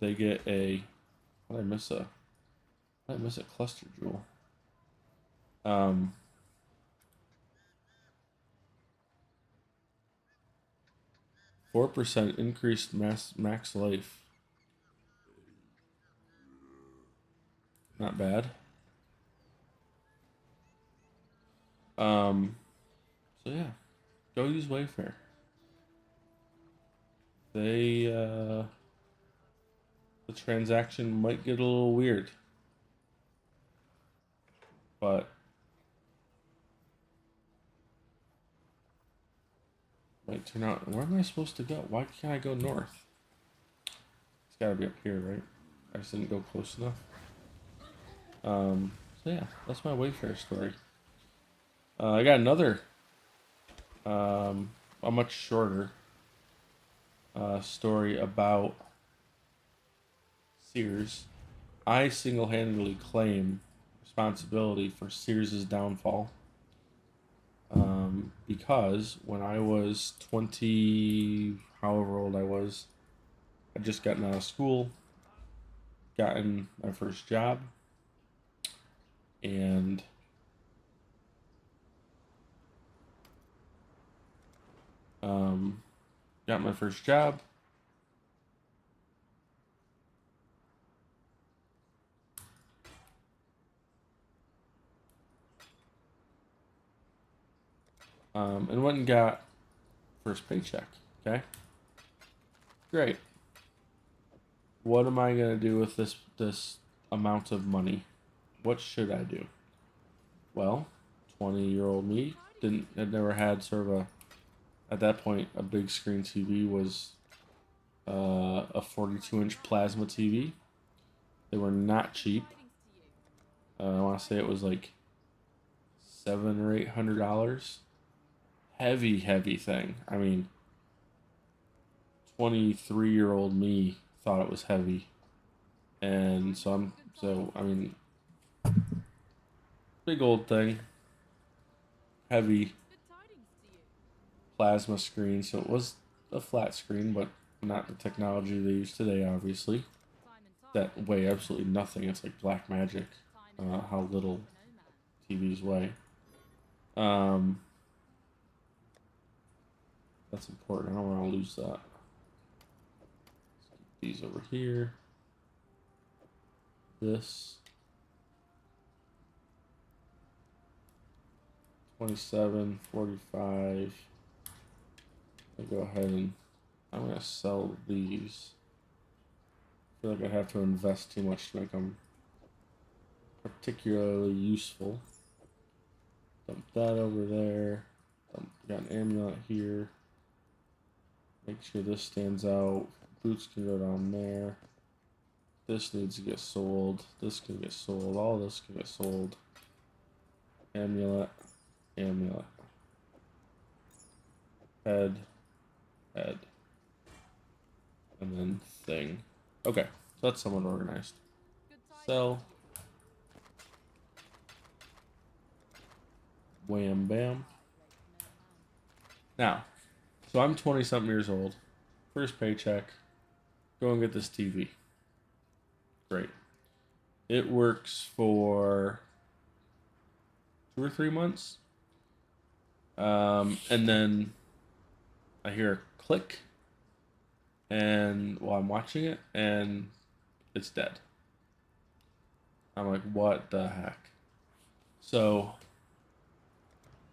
they get a, what did I miss a cluster jewel. Um 4% increased max life. Not bad. Um so yeah, go use Wayfair. They the transaction might get a little weird. but might turn out. Where am I supposed to go? Why can't I go north? It's got to be up here, right? I just didn't go close enough. So yeah, that's my Wayfair story. I got another, a much shorter story about Sears. I single-handedly claim responsibility for Sears's downfall. Because when I was 20, however old I was, I'd just gotten out of school, gotten my first job, and got my first job. And went and got first paycheck. Okay, great. What am I gonna do with this amount of money? What should I do? Well, 20-year-old me had never had sort of a, at that point, a big screen TV was a 42-inch plasma TV. They were not cheap. I want to say it was like $700 or $800. Heavy thing. I mean, 23-year-old me thought it was heavy, and I mean, big old thing, heavy plasma screen. So it was a flat screen, but not the technology they use today, obviously. That weigh absolutely nothing. It's like black magic. How little TVs weigh. That's important. I don't want to lose that. Let's keep these over here. This 27, 45. I'll go ahead and I'm gonna sell these. I feel like I have to invest too much to make them particularly useful. Dump that over there. Got an amulet here. Make sure this stands out. Boots can go down there. This needs to get sold. This can get sold. All this can get sold. Amulet. Amulet. Head. Head. And then thing. Okay, so that's somewhat organized. Sell. Wham bam. Now, so I'm 20-something years old. First paycheck. Go and get this TV. Great. It works for 2 or 3 months. And then I hear a click. And while I'm watching it, and it's dead. I'm like, what the heck? So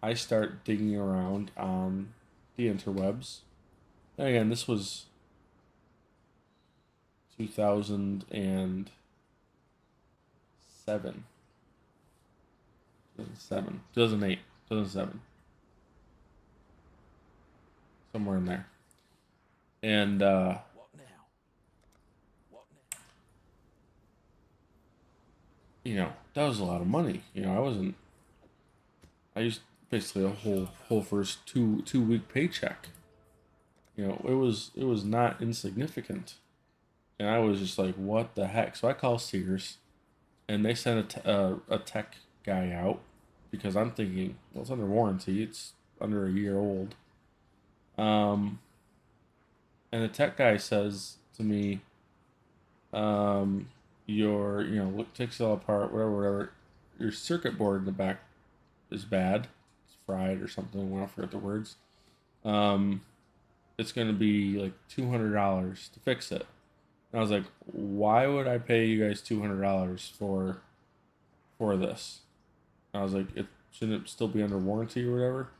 I start digging around on the interwebs. And again, this was 2007. 2008, 2007. Somewhere in there. And What now? What now? you know, that was a lot of money. You know, I used basically a whole first two-week paycheck. You know, it was not insignificant. And I was just like, what the heck? So I call Sears, and they sent a tech guy out, because I'm thinking, well, it's under warranty. It's under a year old. And the tech guy says to me, takes it all apart, whatever. Your circuit board in the back is bad. It's fried or something. I forget the words. It's going to be like $200 to fix it. And I was like, why would I pay you guys $200 for this? And I was like, shouldn't it still be under warranty or whatever?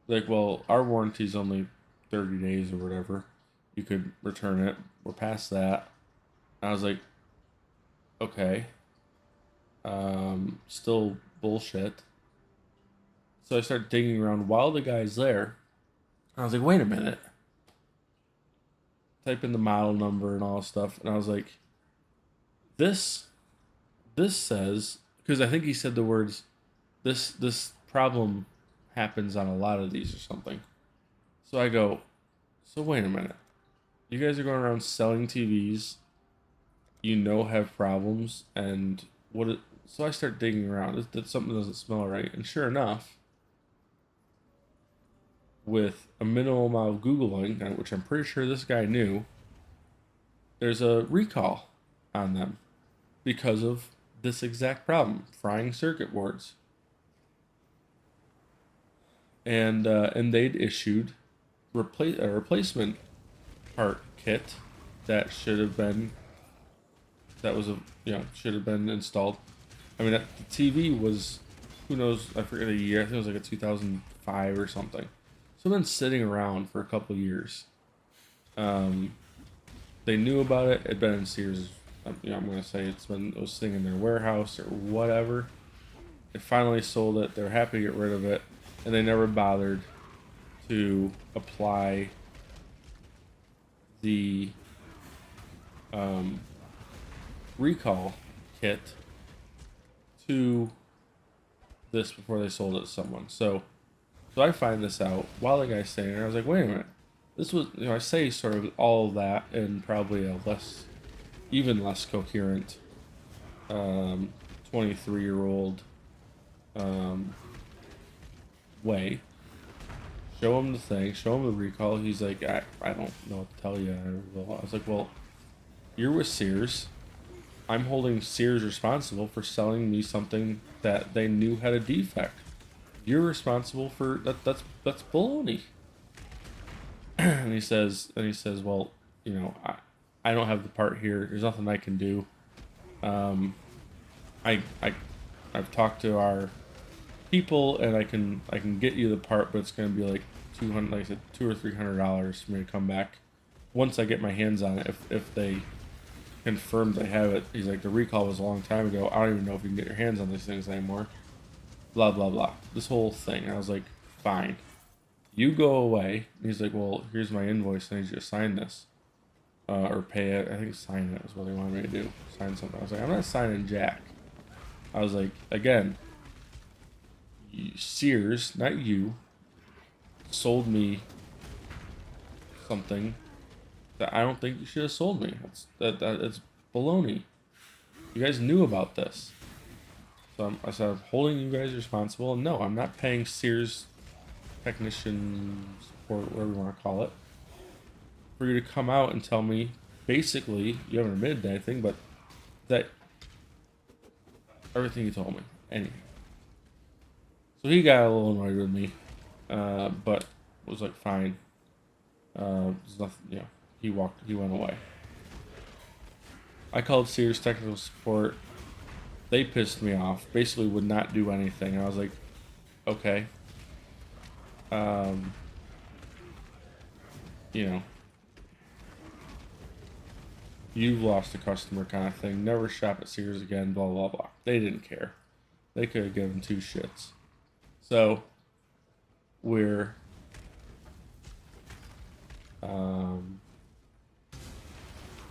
Like, well, our warranty's only 30 days or whatever. You could return it. We're past that. And I was like, okay. Still bullshit. So I start digging around while the guy's there. I was like, wait a minute. Type in the model number and all stuff, and I was like, this says, because I think he said the words, this problem happens on a lot of these or something. So I go, so wait a minute. You guys are going around selling TVs have problems, and so I start digging around. That something doesn't smell right, and sure enough, with a minimal amount of Googling, which I'm pretty sure this guy knew, there's a recall on them because of this exact problem, frying circuit boards. And they'd issued a replacement part kit that should have been should have been installed. I mean, the TV was, who knows, I forget the year. I think it was like a 2005 or something. So it's been sitting around for a couple years. They knew about it. It'd been in Sears. I'm going to say it was sitting in their warehouse or whatever. They finally sold it. They were happy to get rid of it, and they never bothered to apply the recall kit to this before they sold it to someone. So I find this out while the guy's saying it. I was like, wait a minute. This was, I say sort of all of that in probably a even less coherent 23-year-old way. Show him the thing, show him the recall. He's like, I don't know what to tell you. I was like, well, you're with Sears. I'm holding Sears responsible for selling me something that they knew had a defect. You're responsible for that. That's baloney. And he says, well, I don't have the part here. There's nothing I can do. I've talked to our people, and I can get you the part, but it's gonna be like $200, like I said, $200 or $300 for me to come back once I get my hands on it. If they confirm they have it, he's like, the recall was a long time ago. I don't even know if you can get your hands on these things anymore. Blah blah blah. This whole thing. And I was like, fine, you go away. And he's like, well, here's my invoice. I need you to sign this, or pay it. I think sign it is what they wanted me to do. Sign something. I was like, I'm not signing jack. I was like, again, Sears, not you, sold me something that I don't think you should have sold me. It's baloney. You guys knew about this. So I said, I'm holding you guys responsible. And no, I'm not paying Sears technician support, whatever you want to call it, for you to come out and tell me, basically, you haven't admitted anything, but that everything you told me. Anyway. So he got a little annoyed with me, but was like, fine. There's nothing, he went away. I called Sears technical support. They pissed me off. Basically would not do anything. I was like, okay. You've lost a customer kind of thing. Never shop at Sears again, blah, blah, blah. They didn't care. They could have given two shits. So,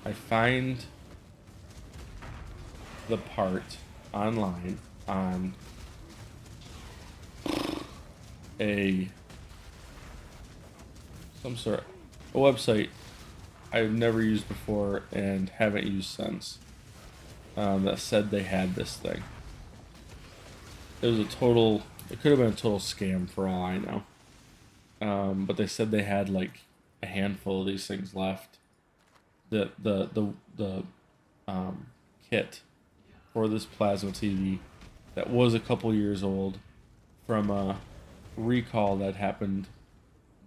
I find the part online on a website I've never used before and haven't used since, that said they had this thing. It could have been a total scam for all I know. But they said they had like a handful of these things left. The kit for this plasma TV that was a couple years old from a recall that happened,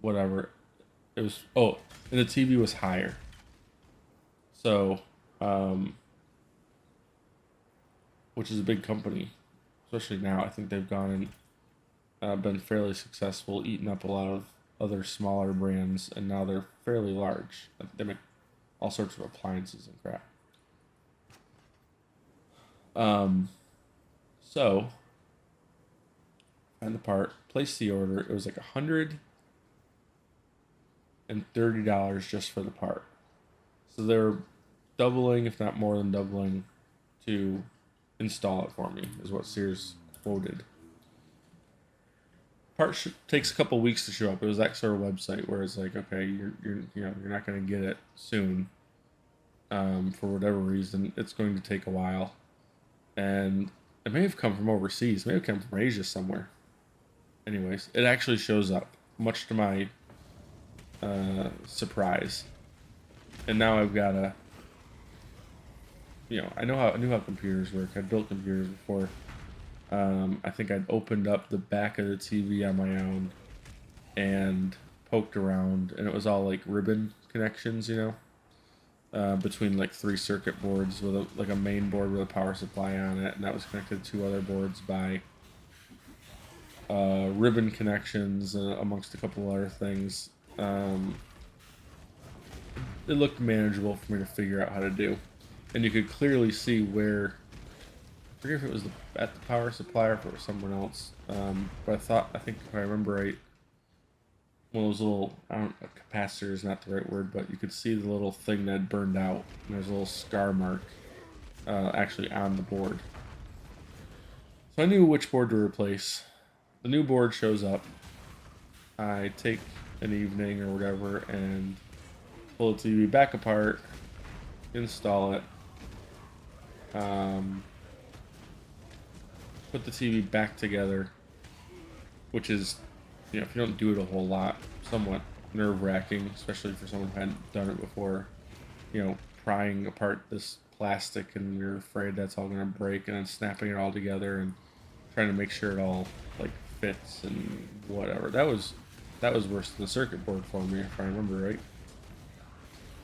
whatever. It was, and the TV was higher. So, which is a big company, especially now. I think they've gone and been fairly successful, eating up a lot of other smaller brands, and now they're fairly large. They make all sorts of appliances and crap. So find the part, place the order. It was like $130 just for the part. So they were doubling, if not more than doubling, to install it for me, is what Sears quoted. Part takes a couple weeks to show up. It was that sort of website where it's like, okay, you're not going to get it soon. For whatever reason, it's going to take a while, and it may have come from overseas. It may have come from Asia somewhere. Anyways, it actually shows up, much to my surprise. And now I've got a, I knew how computers work. I'd built computers before. I think I'd opened up the back of the TV on my own and poked around, and it was all like ribbon connections, between like 3 circuit boards with a main board with a power supply on it, and that was connected to 2 other boards by ribbon connections, amongst a couple other things. It looked manageable for me to figure out how to do, and you could clearly see where, I forget if it was at the power supply or if it was someone else, but I think if I remember right, one of those little, capacitor is not the right word, but you could see the little thing that had burned out, and there's a little scar mark actually on the board. So I knew which board to replace. The new board shows up. I take an evening or whatever and pull the TV back apart, install it, put the TV back together, which is, if you don't do it a whole lot, somewhat nerve-wracking, especially for someone who hadn't done it before. Prying apart this plastic, and you're afraid that's all going to break, and then snapping it all together and trying to make sure it all like fits and whatever. That was worse than the circuit board for me, if I remember right.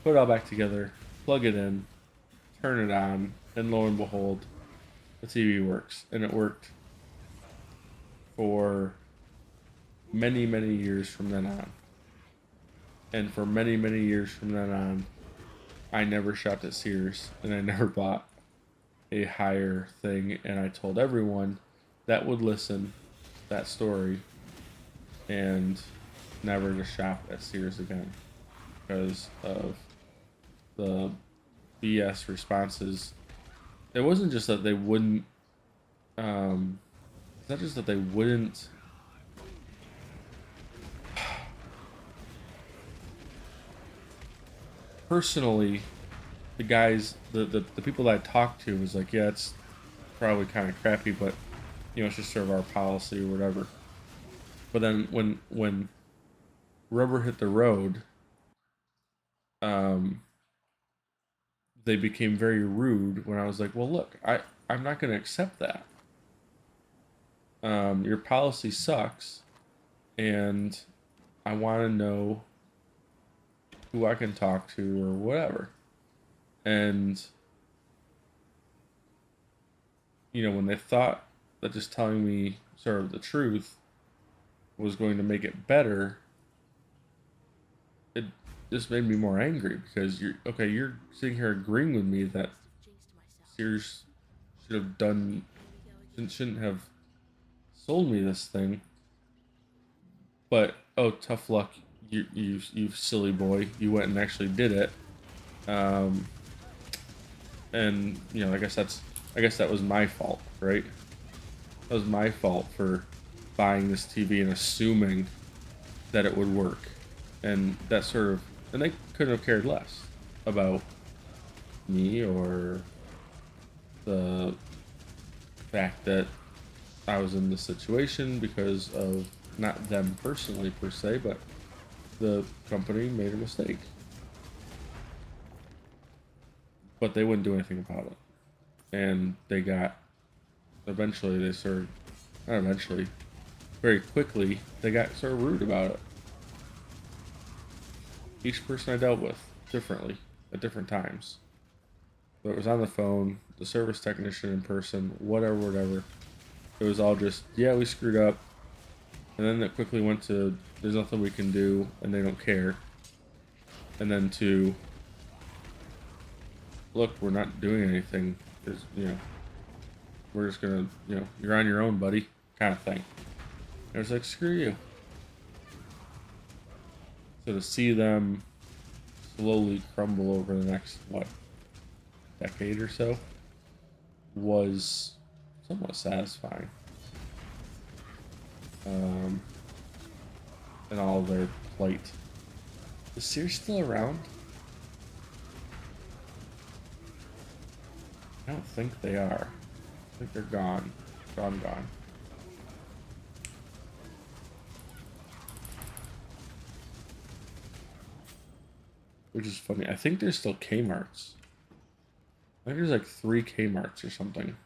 Put it all back together, plug it in, turn it on, and lo and behold, the TV works. And it worked for many, many years from then on. And for many, many years from then on, I never shopped at Sears, and I never bought a higher thing. And I told everyone that would listen that story and never to shop at Sears again because of the BS responses. It wasn't just that they wouldn't, it's not just that they wouldn't personally, the guys, the people that I talked to was like, yeah, it's probably kind of crappy, but it's just sort of our policy or whatever. But then when rubber hit the road, they became very rude when I was like, well, look, I'm not going to accept that. Your policy sucks, and I want to know who I can talk to or whatever. And when they thought that just telling me sort of the truth was going to make it better, it just made me more angry, because you're sitting here agreeing with me that Sears shouldn't have sold me this thing, but tough luck, you silly boy, you went and actually did it. And I guess that was my fault, right? That was my fault for buying this TV and assuming that it would work, and that and they couldn't have cared less about me or the fact that I was in this situation because of not them personally per se, but the company made a mistake. But they wouldn't do anything about it. And very quickly, they got sort of rude about it. Each person I dealt with differently at different times. Whether it was on the phone, the service technician in person, whatever. It was all just, yeah, we screwed up. And then it quickly went to, there's nothing we can do, and they don't care. And then to, look, we're not doing anything. We're just gonna, you're on your own, buddy, kind of thing. It was like, screw you. So to see them slowly crumble over the next, what, decade or so was somewhat satisfying. And all their plight. Is Sears still around? I don't think they are. I think they're gone. Gone. Which is funny. I think there's still Kmarts. I think there's like 3 Kmarts or something.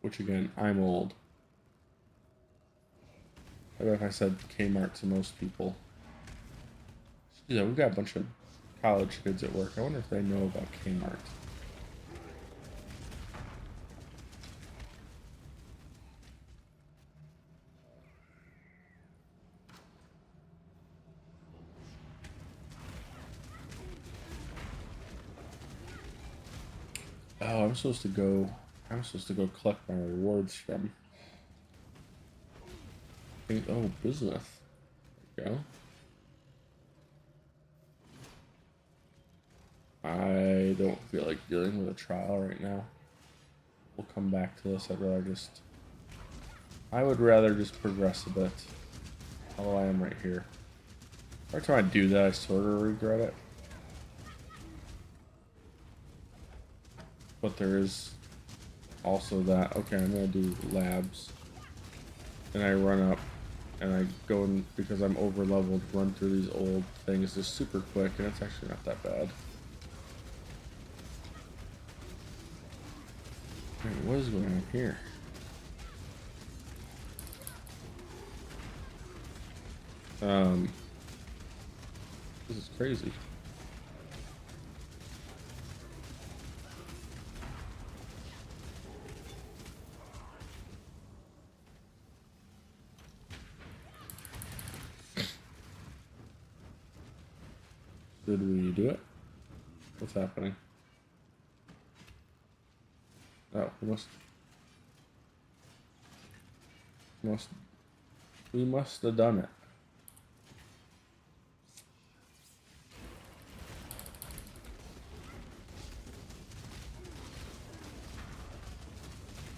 Which again, I'm old. I bet if I said Kmart to most people. Yeah, we've got a bunch of college kids at work. I wonder if they know about Kmart. Oh, I'm supposed to go collect my rewards from. Oh, business. There you go. I don't feel like dealing with a trial right now. We'll come back to this. I would rather just progress a bit. Although I am right here. Every time I do that, I sort of regret it. But there is also that, okay, I'm going to do labs. And I run up and I go in, because I'm over leveled, run through these old things just super quick, and it's actually not that bad. Wait, what is going on here? This is crazy. Did we do it? What's happening? Oh, we must have done it.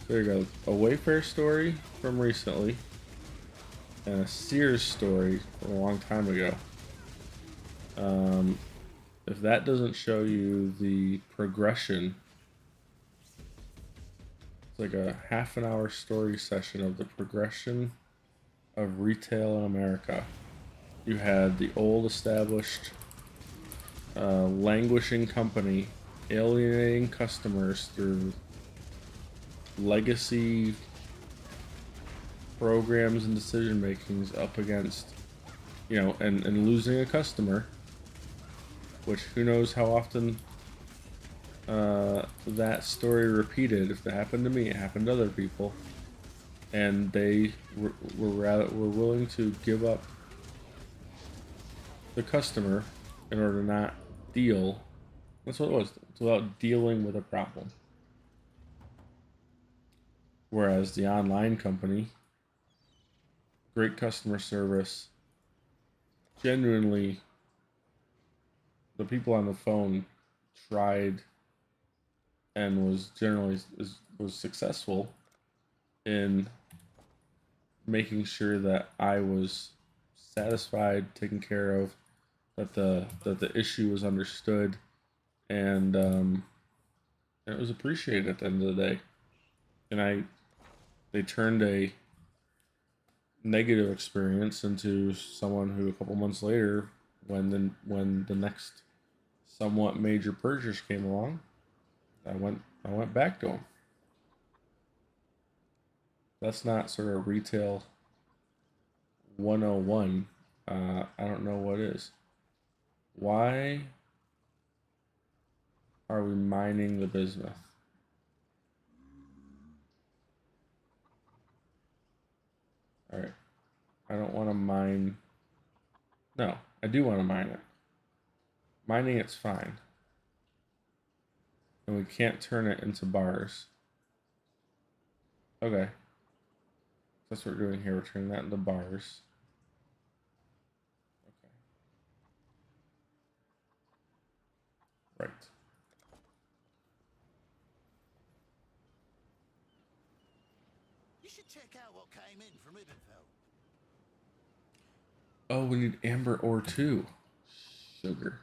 There you go. A Wayfair story from recently, and a Sears story from a long time ago. If that doesn't show you the progression, it's like a half an hour story session of the progression of retail in America. You had the old established languishing company alienating customers through legacy programs and decision makings up against, and losing a customer, which who knows how often that story repeated. If it happened to me, it happened to other people, and they were willing to give up the customer in order to not deal. That's what it was. It's about dealing with a problem. Whereas the online company, great customer service, genuinely, the people on the phone tried and was generally was successful in making sure that I was satisfied, taken care of, that the issue was understood, and it was appreciated at the end of the day. And they turned a negative experience into someone who a couple months later, when the next somewhat major purchase came along, I went back to them. That's not sort of retail 101. I don't know what is. Why are we mining the bismuth? Alright. I don't want to mine. No, I do want to mine it. Mining it's fine. And we can't turn it into bars. Okay. That's what we're doing here. We're turning that into bars. Okay. Right. You should check out what came in from Ibenfeld. Oh, we need amber ore too. Sugar.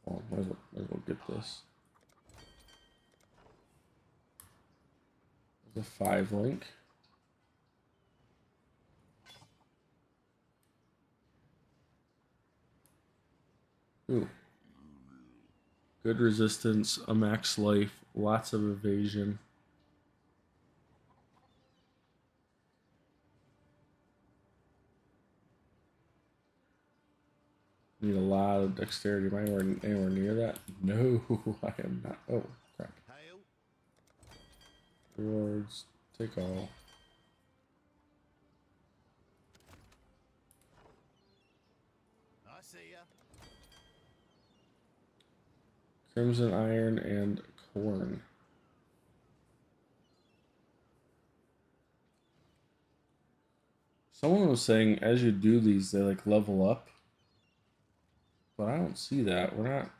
Oh, might as well get this. There's a 5 link. Ooh. Good resistance, a max life, lots of evasion. Need a lot of dexterity. Am I anywhere near that? No, I am not. Oh, crap. Hail. Rewards, take all. I see ya. Crimson iron and corn. Someone was saying as you do these, they like level up. But I don't see that. We're not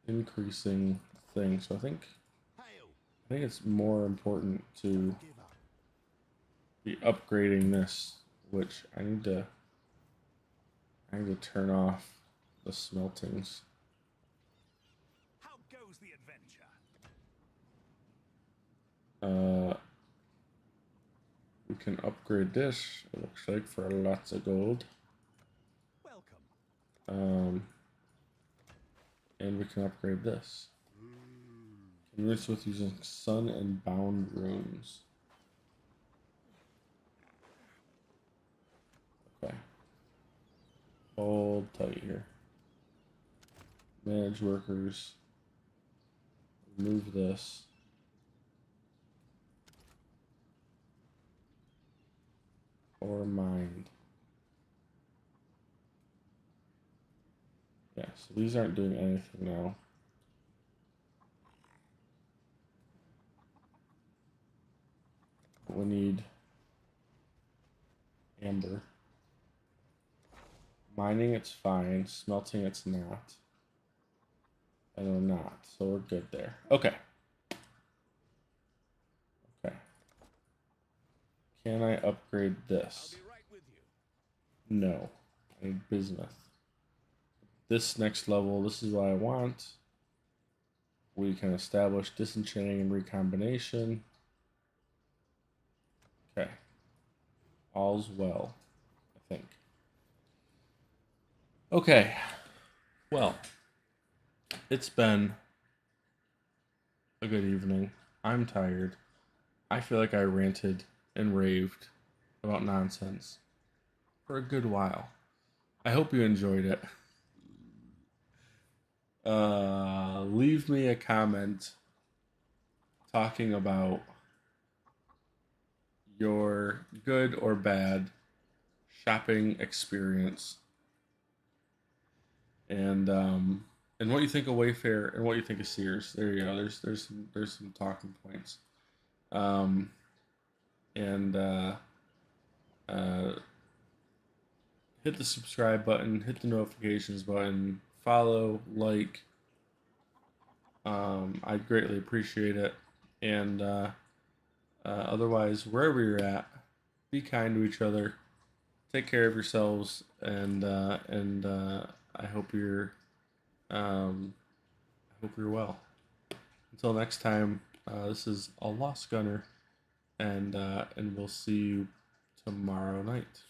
increasing things. So I think it's more important to be upgrading this, which I need to turn off the smeltings. How goes the adventure? We can upgrade this, it looks like, for lots of gold. Welcome. And we can upgrade this. Converts with using sun and bound runes. Okay. Hold tight here. Manage workers. Remove this. Or mind. Yeah, so these aren't doing anything now. We need amber. Mining, it's fine. Smelting, it's not. And we're not, so we're good there. Okay. Okay. Can I upgrade this? I'll be right with you. No. I need bismuth. This next level, this is what I want. We can establish disenchanting and recombination. Okay. All's well, I think. Okay. Well, it's been a good evening. I'm tired. I feel like I ranted and raved about nonsense for a good while. I hope you enjoyed it. Leave me a comment talking about your good or bad shopping experience, and what you think of Wayfair and what you think of Sears. There you go. There's some talking points. And hit the subscribe button, hit the notifications button, follow, like. I'd greatly appreciate it. And otherwise, wherever you're at, be kind to each other. Take care of yourselves, and I hope you're well. Until next time, this is a Lost Gunner, and we'll see you tomorrow night.